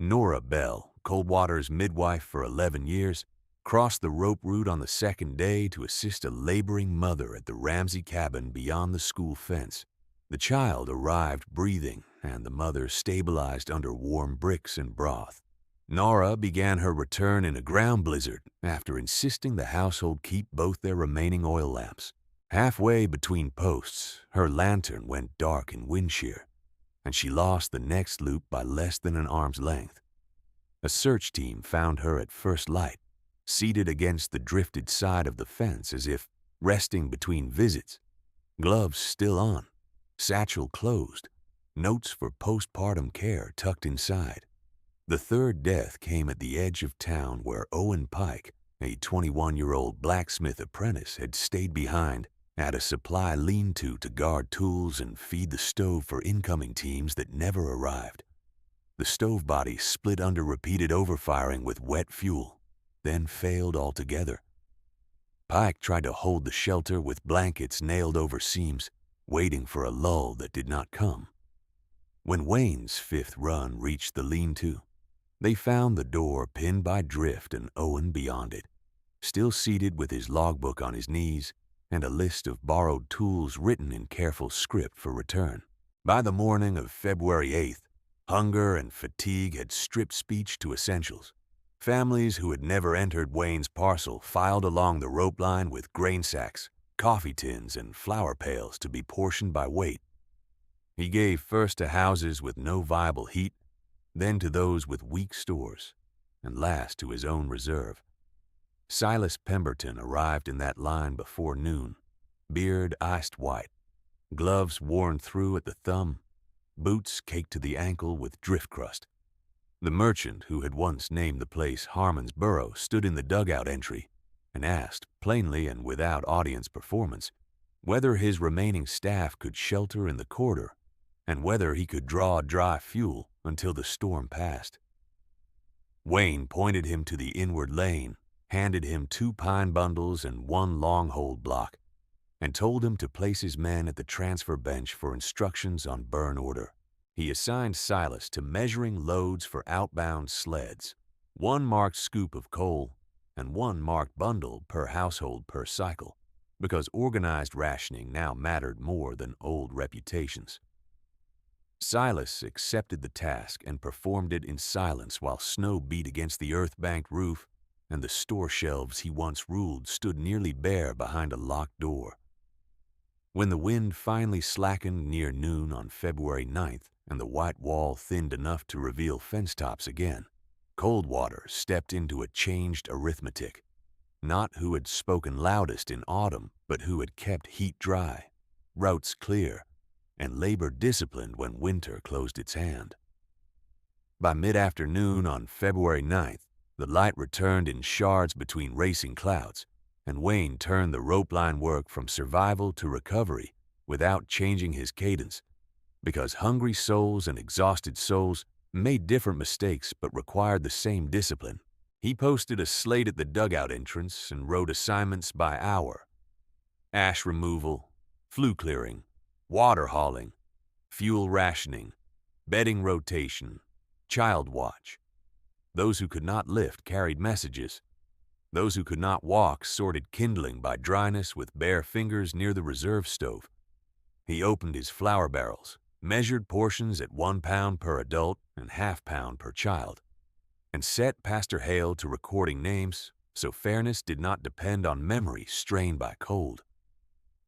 Nora Bell, Coldwater's midwife for 11 years, crossed the rope route on the second day to assist a laboring mother at the Ramsey cabin beyond the school fence. The child arrived breathing, and the mother stabilized under warm bricks and broth. Nora began her return in a ground blizzard after insisting the household keep both their remaining oil lamps. Halfway between posts, her lantern went dark in wind shear, and she lost the next loop by less than an arm's length. A search team found her at first light, seated against the drifted side of the fence as if resting between visits, gloves still on, satchel closed, notes for postpartum care tucked inside. The third death came at the edge of town where Owen Pike, a 21-year-old blacksmith apprentice, had stayed behind at a supply lean-to to guard tools and feed the stove for incoming teams that never arrived. The stove body split under repeated overfiring with wet fuel. then failed altogether. Pike tried to hold the shelter with blankets nailed over seams, waiting for a lull that did not come. When Wayne's fifth run reached the lean-to, they found the door pinned by drift and Owen beyond it, still seated with his logbook on his knees and a list of borrowed tools written in careful script for return. By the morning of February 8th, hunger and fatigue had stripped speech to essentials. Families who had never entered Wayne's parcel filed along the rope line with grain sacks, coffee tins, and flour pails to be portioned by weight. He gave first to houses with no viable heat, then to those with weak stores, and last to his own reserve. Silas Pemberton arrived in that line before noon, beard iced white, gloves worn through at the thumb, boots caked to the ankle with drift crust. The merchant who had once named the place Harmon's Burrow stood in the dugout entry and asked, plainly and without audience performance, whether his remaining staff could shelter in the corridor and whether he could draw dry fuel until the storm passed. Wayne pointed him to the inward lane, handed him 2 pine bundles and 1 long-hold block, and told him to place his men at the transfer bench for instructions on burn order. He assigned Silas to measuring loads for outbound sleds, 1 marked scoop of coal and 1 marked bundle per household per cycle, because organized rationing now mattered more than old reputations. Silas accepted the task and performed it in silence while snow beat against the earth-banked roof and the store shelves he once ruled stood nearly bare behind a locked door. When the wind finally slackened near noon on February 9th and the white wall thinned enough to reveal fence tops again, Coldwater stepped into a changed arithmetic. Not who had spoken loudest in autumn, but who had kept heat dry, routes clear, and labor disciplined when winter closed its hand. By mid-afternoon on February 9th, the light returned in shards between racing clouds, and Wayne turned the rope line work from survival to recovery without changing his cadence, because hungry souls and exhausted souls made different mistakes but required the same discipline. He posted a slate at the dugout entrance and wrote assignments by hour: ash removal, flue clearing, water hauling, fuel rationing, bedding rotation, child watch. Those who could not lift carried messages. Those who could not walk sorted kindling by dryness with bare fingers near the reserve stove. He opened his flour barrels, measured portions at 1 pound per adult and ½ pound per child, and set Pastor Hale to recording names so fairness did not depend on memory strained by cold.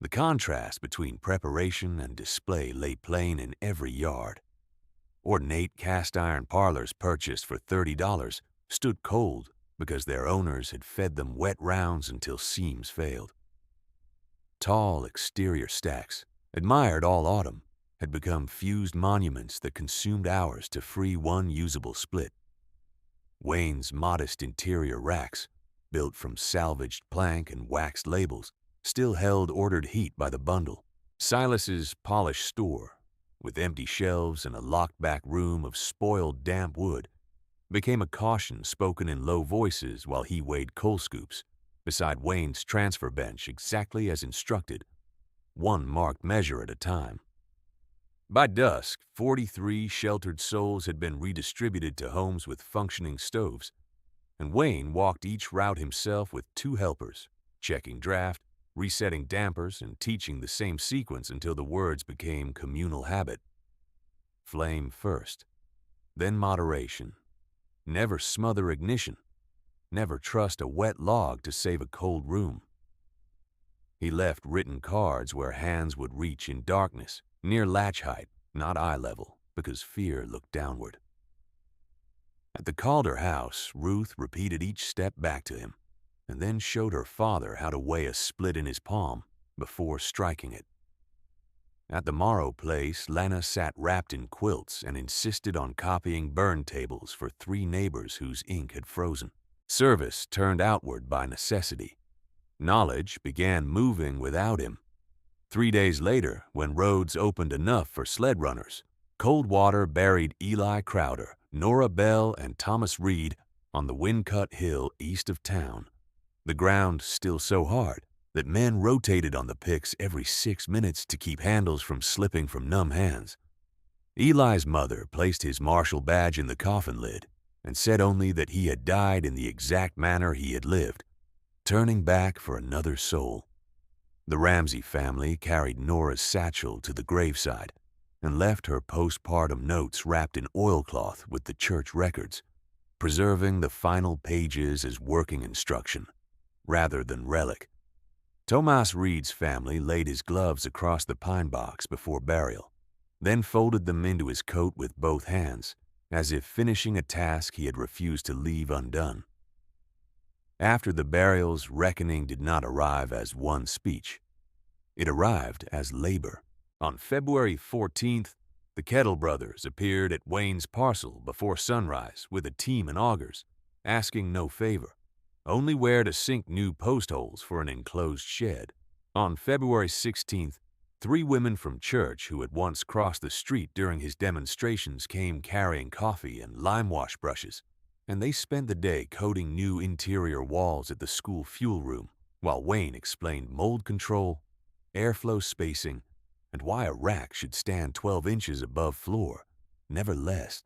The contrast between preparation and display lay plain in every yard. Ornate cast-iron parlors purchased for $30 stood cold because their owners had fed them wet rounds until seams failed. Tall exterior stacks, admired all autumn, had become fused monuments that consumed hours to free 1 usable split. Wayne's modest interior racks, built from salvaged plank and waxed labels, still held ordered heat by the bundle. Silas's polished store, with empty shelves and a locked-back room of spoiled damp wood, became a caution spoken in low voices while he weighed coal scoops beside Wayne's transfer bench exactly as instructed, 1 marked measure at a time. By dusk, 43 sheltered souls had been redistributed to homes with functioning stoves, and Wayne walked each route himself with 2 helpers, checking draft, resetting dampers, and teaching the same sequence until the words became communal habit. Flame first, then moderation. Never smother ignition. Never trust a wet log to save a cold room. He left written cards where hands would reach in darkness, near latch height, not eye level, because fear looked downward. At the Calder house, Ruth repeated each step back to him, and then showed her father how to weigh a split in his palm before striking it. At the Morrow place, Lana sat wrapped in quilts and insisted on copying burn tables for 3 neighbors whose ink had frozen. Service turned outward by necessity. Knowledge began moving without him. 3 days later, when roads opened enough for sled runners, Coldwater buried Eli Crowder, Nora Bell, and Thomas Reed on the wind-cut hill east of town, the ground still so hard that men rotated on the picks every 6 minutes to keep handles from slipping from numb hands. Eli's mother placed his marshal badge in the coffin lid and said only that he had died in the exact manner he had lived, turning back for another soul. The Ramsey family carried Nora's satchel to the graveside and left her postpartum notes wrapped in oilcloth with the church records, preserving the final pages as working instruction rather than relic. Tomas Reed's family laid his gloves across the pine box before burial, then folded them into his coat with both hands, as if finishing a task he had refused to leave undone. After the burials, reckoning did not arrive as one speech. It arrived as labor. On February 14th, the Kettle brothers appeared at Wayne's parcel before sunrise with a team and augers, asking no favor, only where to sink new post holes for an enclosed shed. On February 16th, 3 women from church who had once crossed the street during his demonstrations came carrying coffee and lime wash brushes, and they spent the day coating new interior walls at the school fuel room, while Wayne explained mold control, airflow spacing, and why a rack should stand 12 inches above floor, never less.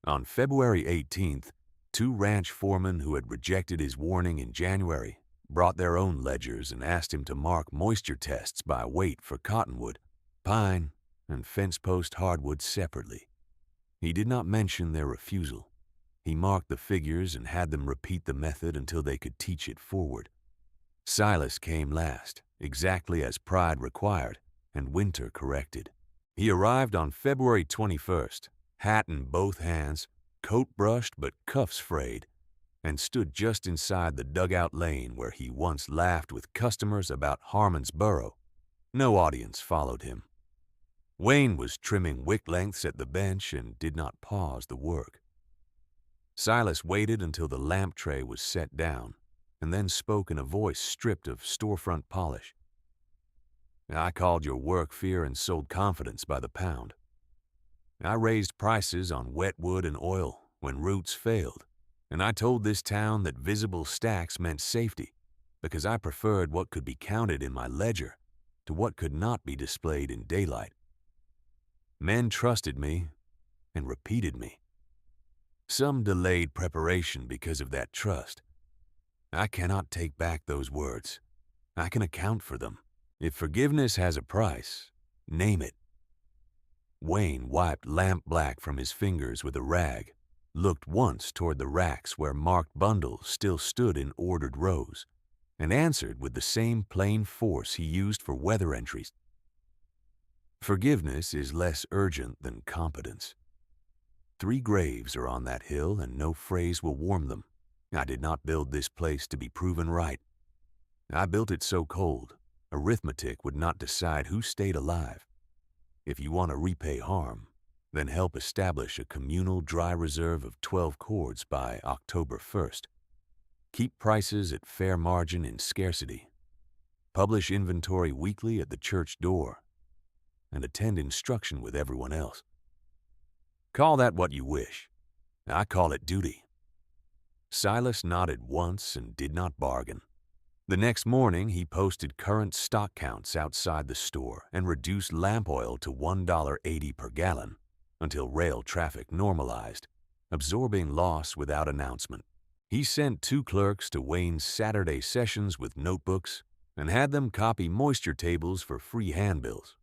On February 18th, 2 ranch foremen who had rejected his warning in January brought their own ledgers and asked him to mark moisture tests by weight for cottonwood, pine, and fence post hardwood separately. He did not mention their refusal. He marked the figures and had them repeat the method until they could teach it forward. Silas came last, exactly as pride required, and Winter corrected. He arrived on February 21st, hat in both hands, coat brushed but cuffs frayed, and stood just inside the dugout lane where he once laughed with customers about Harmon's burrow. No audience followed him. Wayne was trimming wick lengths at the bench and did not pause the work. Silas waited until the lamp tray was set down, and then spoke in a voice stripped of storefront polish. I called your work fear and sold confidence by the pound. I raised prices on wet wood and oil when roots failed, and I told this town that visible stacks meant safety because I preferred what could be counted in my ledger to what could not be displayed in daylight. Men trusted me and repeated me. Some delayed preparation because of that trust. I cannot take back those words. I can account for them. If forgiveness has a price, name it. Wayne wiped lamp black from his fingers with a rag, looked once toward the racks where marked bundles still stood in ordered rows, and answered with the same plain force he used for weather entries. Forgiveness is less urgent than competence. 3 graves are on that hill, and no phrase will warm them. I did not build this place to be proven right. I built it so cold, arithmetic would not decide who stayed alive. If you want to repay harm, then help establish a communal dry reserve of 12 cords by October 1st. Keep prices at fair margin in scarcity. Publish inventory weekly at the church door, and attend instruction with everyone else. Call that what you wish. I call it duty. Silas nodded once and did not bargain. The next morning, he posted current stock counts outside the store and reduced lamp oil to $1.80 per gallon until rail traffic normalized, absorbing loss without announcement. He sent 2 clerks to Wayne's Saturday sessions with notebooks and had them copy moisture tables for free handbills.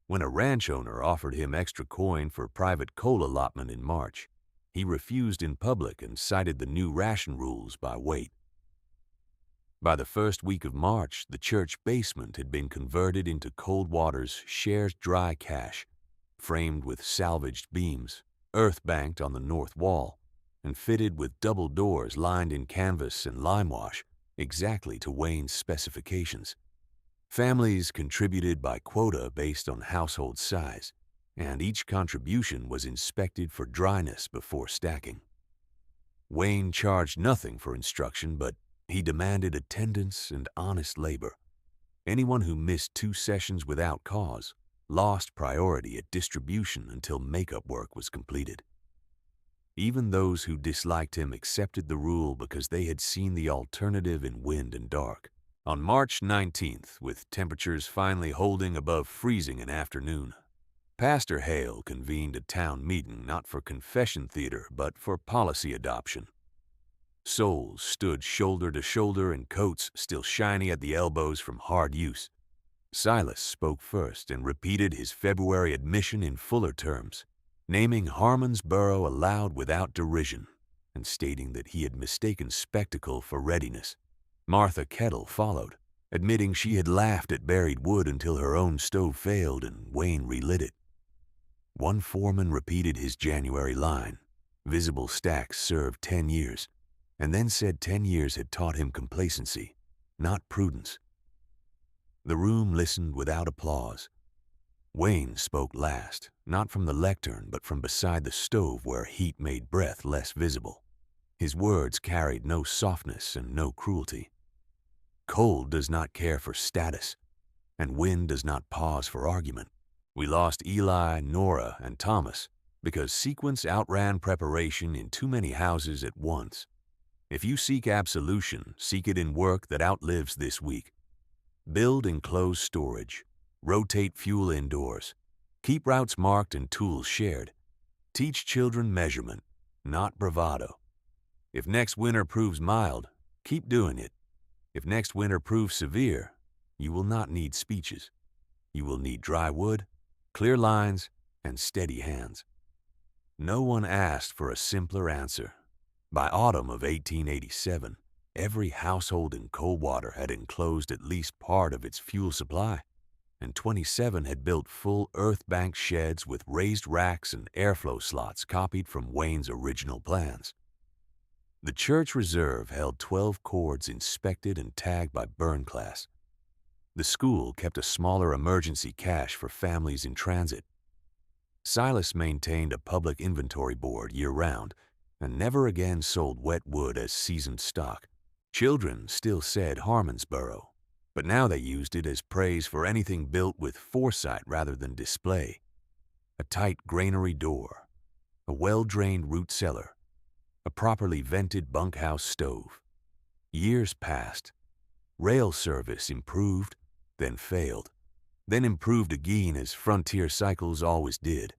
When a ranch owner offered him extra coin for private coal allotment in March, he refused in public and cited the new ration rules by weight. By the first week of March, the church basement had been converted into Coldwater's shared dry cache, framed with salvaged beams, earth-banked on the north wall, and fitted with double doors lined in canvas and lime wash, exactly to Wayne's specifications. Families contributed by quota based on household size, and each contribution was inspected for dryness before stacking. Wayne charged nothing for instruction, but he demanded attendance and honest labor. Anyone who missed 2 sessions without cause lost priority at distribution until makeup work was completed. Even those who disliked him accepted the rule because they had seen the alternative in wind and dark. On March 19th, with temperatures finally holding above freezing in afternoon, Pastor Hale convened a town meeting not for confession theater but for policy adoption. Souls stood shoulder to shoulder in coats still shiny at the elbows from hard use. Silas spoke first and repeated his February admission in fuller terms, naming Harmonsboro aloud without derision and stating that he had mistaken spectacle for readiness. Martha Kettle followed, admitting she had laughed at buried wood until her own stove failed and Wayne relit it. One foreman repeated his January line, visible stacks served 10 years, and then said 10 years had taught him complacency, not prudence. The room listened without applause. Wayne spoke last, not from the lectern but from beside the stove where heat made breath less visible. His words carried no softness and no cruelty. Cold does not care for status, and wind does not pause for argument. We lost Eli, Nora, and Thomas because sequence outran preparation in too many houses at once. If you seek absolution, seek it in work that outlives this week. Build enclosed storage. Rotate fuel indoors. Keep routes marked and tools shared. Teach children measurement, not bravado. If next winter proves mild, keep doing it. If next winter proves severe, you will not need speeches. You will need dry wood, clear lines, and steady hands. No one asked for a simpler answer. By autumn of 1887, every household in Coldwater had enclosed at least part of its fuel supply, and 27 had built full earth bank sheds with raised racks and airflow slots copied from Wayne's original plans. The church reserve held 12 cords inspected and tagged by burn class. The school kept a smaller emergency cache for families in transit. Silas maintained a public inventory board year-round and never again sold wet wood as seasoned stock. Children still said Harmonsboro, but now they used it as praise for anything built with foresight rather than display. A tight granary door, a well-drained root cellar, a properly vented bunkhouse stove. Years passed. Rail service improved, then failed, then improved again as frontier cycles always did.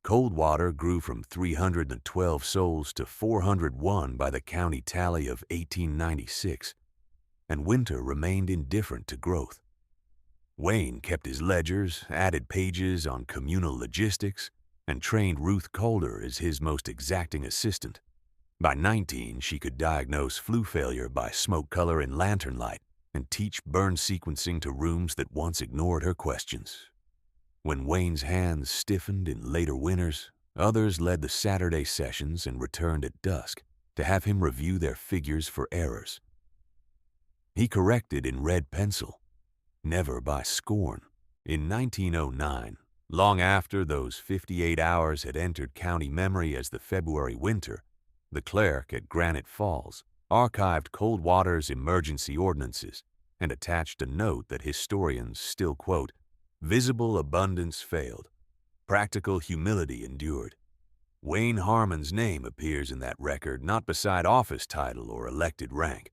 Coldwater grew from 312 souls to 401 by the county tally of 1896, and winter remained indifferent to growth. Wayne kept his ledgers, added pages on communal logistics, and trained Ruth Calder as his most exacting assistant. By 19, she could diagnose flue failure by smoke color in lantern light and teach burn sequencing to rooms that once ignored her questions. When Wayne's hands stiffened in later winters, others led the Saturday sessions and returned at dusk to have him review their figures for errors. He corrected in red pencil, never by scorn. In 1909, long after those 58 hours had entered county memory as the February winter, the clerk at Granite Falls archived Coldwater's emergency ordinances and attached a note that historians still quote, "Visible abundance failed. Practical humility endured." Wayne Harmon's name appears in that record not beside office title or elected rank,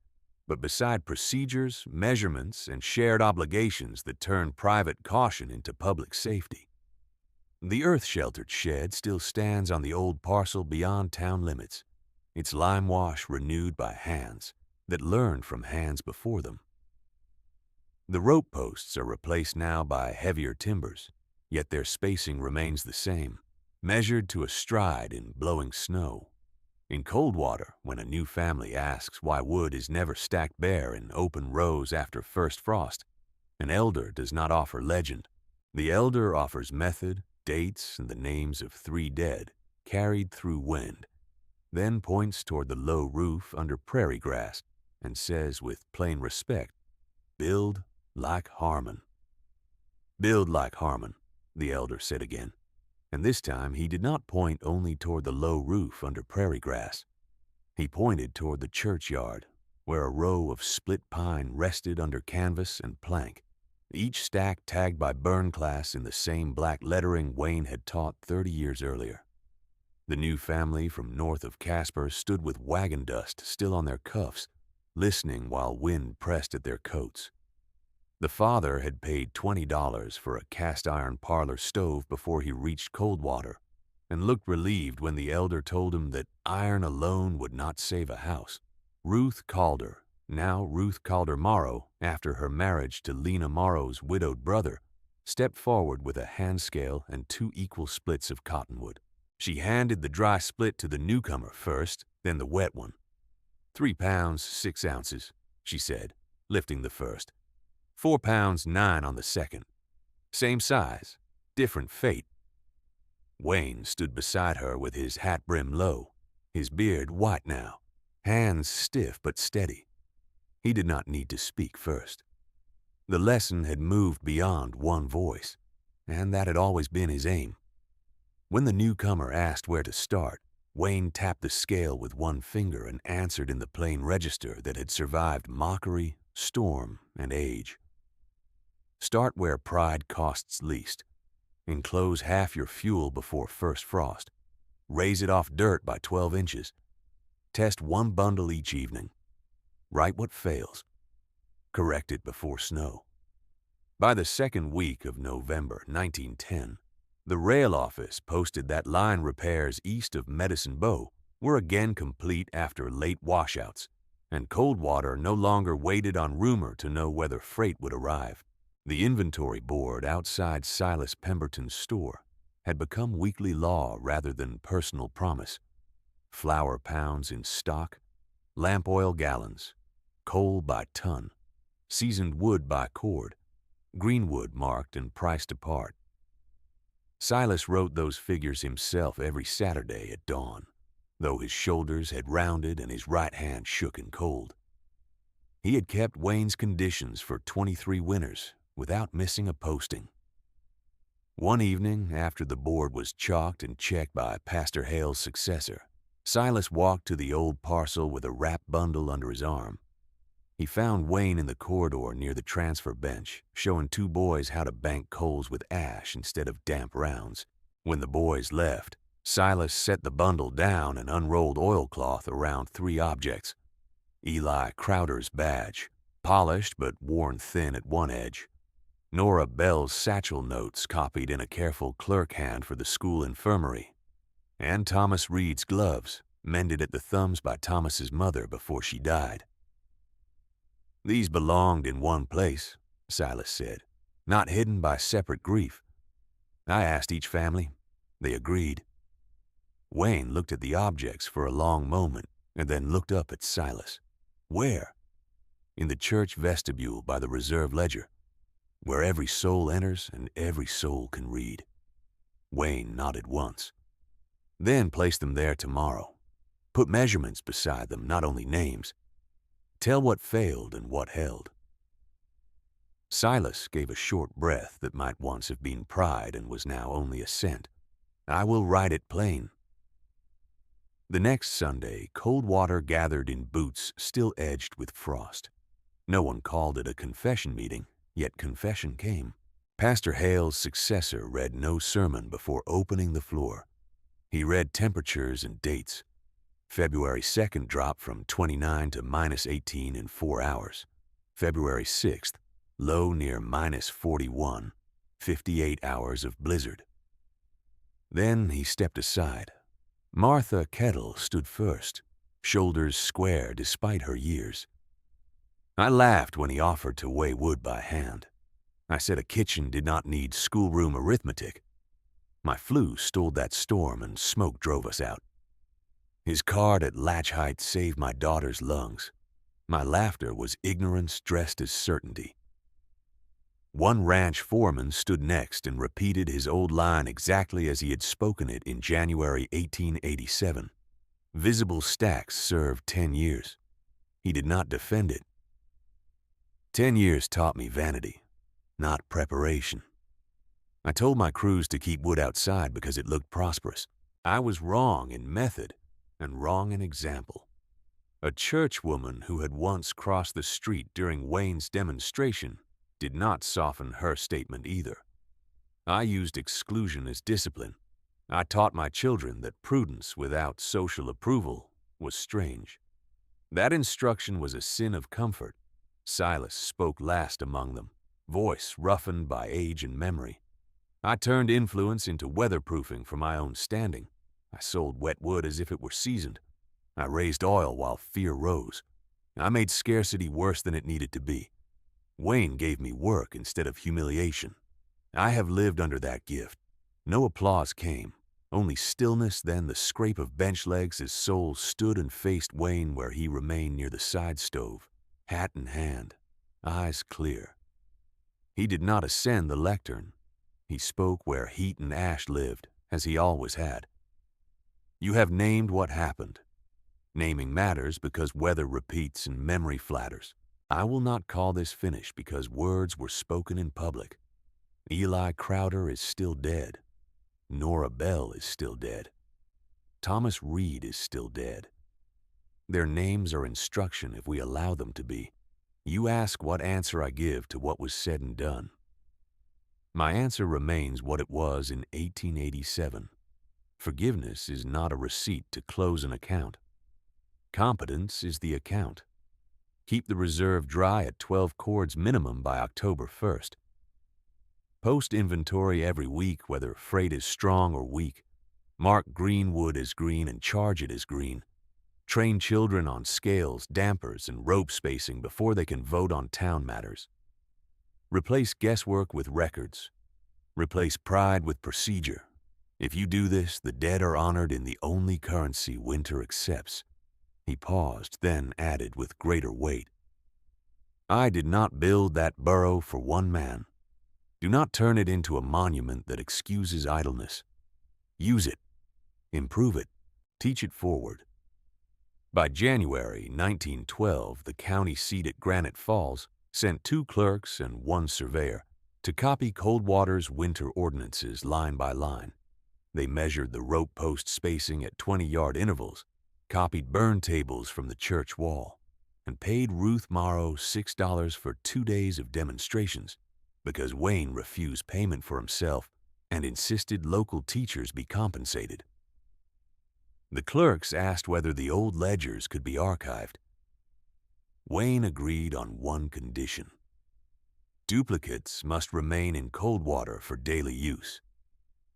but beside procedures, measurements, and shared obligations that turned private caution into public safety. The earth-sheltered shed still stands on the old parcel beyond town limits, its lime wash renewed by hands that learned from hands before them. The rope posts are replaced now by heavier timbers, yet their spacing remains the same, measured to a stride in blowing snow. In Coldwater, when a new family asks why wood is never stacked bare in open rows after first frost, an elder does not offer legend. The elder offers method, dates, and the names of 3 dead, carried through wind, then points toward the low roof under prairie grass and says with plain respect, "Build like Harmon." "Build like Harmon," the elder said again, and this time he did not point only toward the low roof under prairie grass. He pointed toward the churchyard, where a row of split pine rested under canvas and plank, each stack tagged by burn class in the same black lettering Wayne had taught 30 years earlier. The new family from north of Casper stood with wagon dust still on their cuffs, listening while wind pressed at their coats. The father had paid $20 for a cast-iron parlor stove before he reached Coldwater, and looked relieved when the elder told him that iron alone would not save a house. Ruth Calder, now Ruth Calder Morrow, after her marriage to Lena Morrow's widowed brother, stepped forward with a hand scale and 2 equal splits of cottonwood. She handed the dry split to the newcomer first, then the wet one. 3 pounds, 6 ounces, she said, lifting the first. 4 pounds, 9 on the second. Same size, different fate. Wayne stood beside her with his hat brim low, his beard white now, hands stiff but steady. He did not need to speak first. The lesson had moved beyond one voice, and that had always been his aim. When the newcomer asked where to start, Wayne tapped the scale with one finger and answered in the plain register that had survived mockery, storm, and age. Start where pride costs least. Enclose half your fuel before first frost. Raise it off dirt by 12 inches. Test 1 bundle each evening. Write what fails. Correct it before snow. By the second week of November 1910, the rail office posted that line repairs east of Medicine Bow were again complete after late washouts, and Coldwater no longer waited on rumor to know whether freight would arrive. The inventory board outside Silas Pemberton's store had become weekly law rather than personal promise. Flour pounds in stock, lamp oil gallons, coal by ton, seasoned wood by cord, greenwood marked and priced apart. Silas wrote those figures himself every Saturday at dawn, though his shoulders had rounded and his right hand shook in cold. He had kept Wayne's conditions for 23 winters without missing a posting. One evening, after the board was chalked and checked by Pastor Hale's successor, Silas walked to the old parcel with a wrapped bundle under his arm. He found Wayne in the corridor near the transfer bench, showing 2 boys how to bank coals with ash instead of damp rounds. When the boys left, Silas set the bundle down and unrolled oilcloth around 3 objects. Eli Crowder's badge, polished but worn thin at one edge. Nora Bell's satchel notes copied in a careful clerk hand for the school infirmary. And Thomas Reed's gloves, mended at the thumbs by Thomas's mother before she died. These belonged in one place, Silas said, not hidden by separate grief. I asked each family. They agreed. Wayne looked at the objects for a long moment and then looked up at Silas. Where? In the church vestibule by the reserve ledger, where every soul enters and every soul can read. Wayne nodded once. Then place them there tomorrow. Put measurements beside them, not only names. Tell what failed and what held. Silas gave a short breath that might once have been pride and was now only assent. I will write it plain. The next Sunday, Coldwater gathered in boots still edged with frost. No one called it a confession meeting, yet confession came. Pastor Hale's successor read no sermon before opening the floor. He read temperatures and dates. February 2nd dropped from 29 to -18 in 4 hours. February 6th, low near -41, 58 hours of blizzard. Then he stepped aside. Martha Kettle stood first, shoulders square despite her years. I laughed when he offered to weigh wood by hand. I said a kitchen did not need schoolroom arithmetic. My flu stole that storm and smoke drove us out. His card at latch height saved my daughter's lungs. My laughter was ignorance dressed as certainty. One ranch foreman stood next and repeated his old line exactly as he had spoken it in January 1887. Visible stacks served 10 years. He did not defend it. 10 years taught me vanity, not preparation. I told my crews to keep wood outside because it looked prosperous. I was wrong in method and wrong in example. A churchwoman who had once crossed the street during Wayne's demonstration did not soften her statement either. I used exclusion as discipline. I taught my children that prudence without social approval was strange. That instruction was a sin of comfort. Silas spoke last among them, voice roughened by age and memory. I turned influence into weatherproofing for my own standing. I sold wet wood as if it were seasoned. I raised oil while fear rose. I made scarcity worse than it needed to be. Wayne gave me work instead of humiliation. I have lived under that gift. No applause came, only stillness, then the scrape of bench legs as Soul stood and faced Wayne where he remained near the side stove, hat in hand, eyes clear. He did not ascend the lectern. He spoke where heat and ash lived, as he always had. You have named what happened. Naming matters because weather repeats and memory flatters. I will not call this finished because words were spoken in public. Eli Crowder is still dead. Nora Bell is still dead. Thomas Reed is still dead. Their names are instruction if we allow them to be. You ask what answer I give to what was said and done. My answer remains what it was in 1887. Forgiveness is not a receipt to close an account. Competence is the account. Keep the reserve dry at 12 cords minimum by October 1st. Post inventory every week whether freight is strong or weak. Mark green wood as green and charge it as green. Train children on scales, dampers, and rope spacing before they can vote on town matters. Replace guesswork with records. Replace pride with procedure. If you do this, the dead are honored in the only currency winter accepts. He paused, then added with greater weight. I did not build that burrow for one man. Do not turn it into a monument that excuses idleness. Use it. Improve it. Teach it forward. By January 1912, the county seat at Granite Falls sent 2 clerks and 1 surveyor to copy Coldwater's winter ordinances line by line. They measured the rope post spacing at 20-yard intervals, copied burn tables from the church wall, and paid Ruth Morrow $6 for 2 days of demonstrations because Wayne refused payment for himself and insisted local teachers be compensated. The clerks asked whether the old ledgers could be archived. Wayne agreed on one condition. Duplicates must remain in Coldwater for daily use.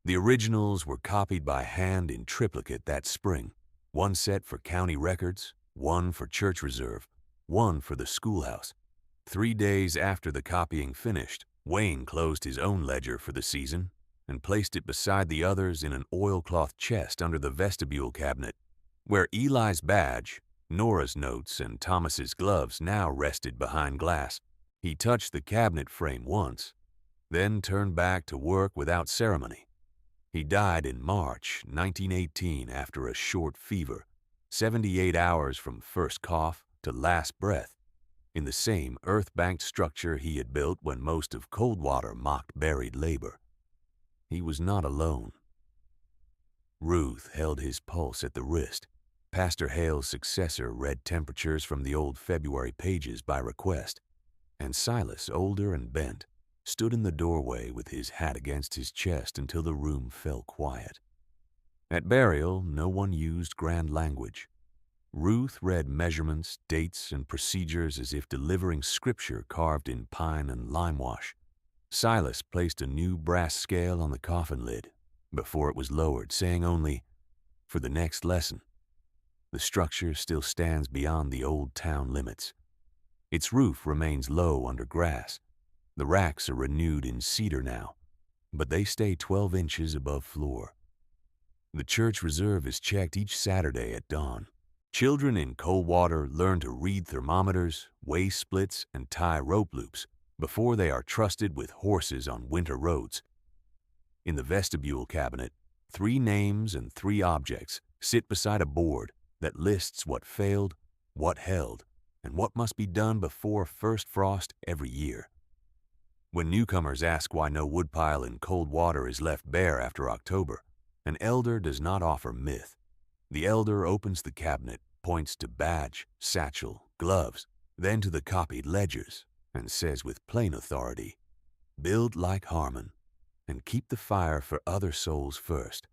The originals were copied by hand in triplicate that spring, 1 set for county records, 1 for church reserve, 1 for the schoolhouse. 3 days after the copying finished, Wayne closed his own ledger for the season and placed it beside the others in an oilcloth chest under the vestibule cabinet, where Eli's badge, Nora's notes, and Thomas's gloves now rested behind glass. He touched the cabinet frame once, then turned back to work without ceremony. He died in March 1918 after a short fever, 78 hours from first cough to last breath, in the same earth-banked structure he had built when most of Coldwater mocked buried labor. He was not alone. Ruth held his pulse at the wrist. Pastor Hale's successor read temperatures from the old February pages by request, and Silas, older and bent, stood in the doorway with his hat against his chest until the room fell quiet. At burial, no one used grand language. Ruth read measurements, dates, and procedures as if delivering scripture carved in pine and limewash. Silas placed a new brass scale on the coffin lid before it was lowered, saying only, "For the next lesson." The structure still stands beyond the old town limits. Its roof remains low under grass. The racks are renewed in cedar now, but they stay 12 inches above floor. The church reserve is checked each Saturday at dawn. Children in Coldwater learn to read thermometers, weigh splits, and tie rope loops before they are trusted with horses on winter roads. In the vestibule cabinet, 3 names and 3 objects sit beside a board that lists what failed, what held, and what must be done before first frost every year. When newcomers ask why no woodpile in Coldwater is left bare after October, an elder does not offer myth. The elder opens the cabinet, points to badge, satchel, gloves, then to the copied ledgers, and says with plain authority, "Build like Harmon, and keep the fire for other souls first."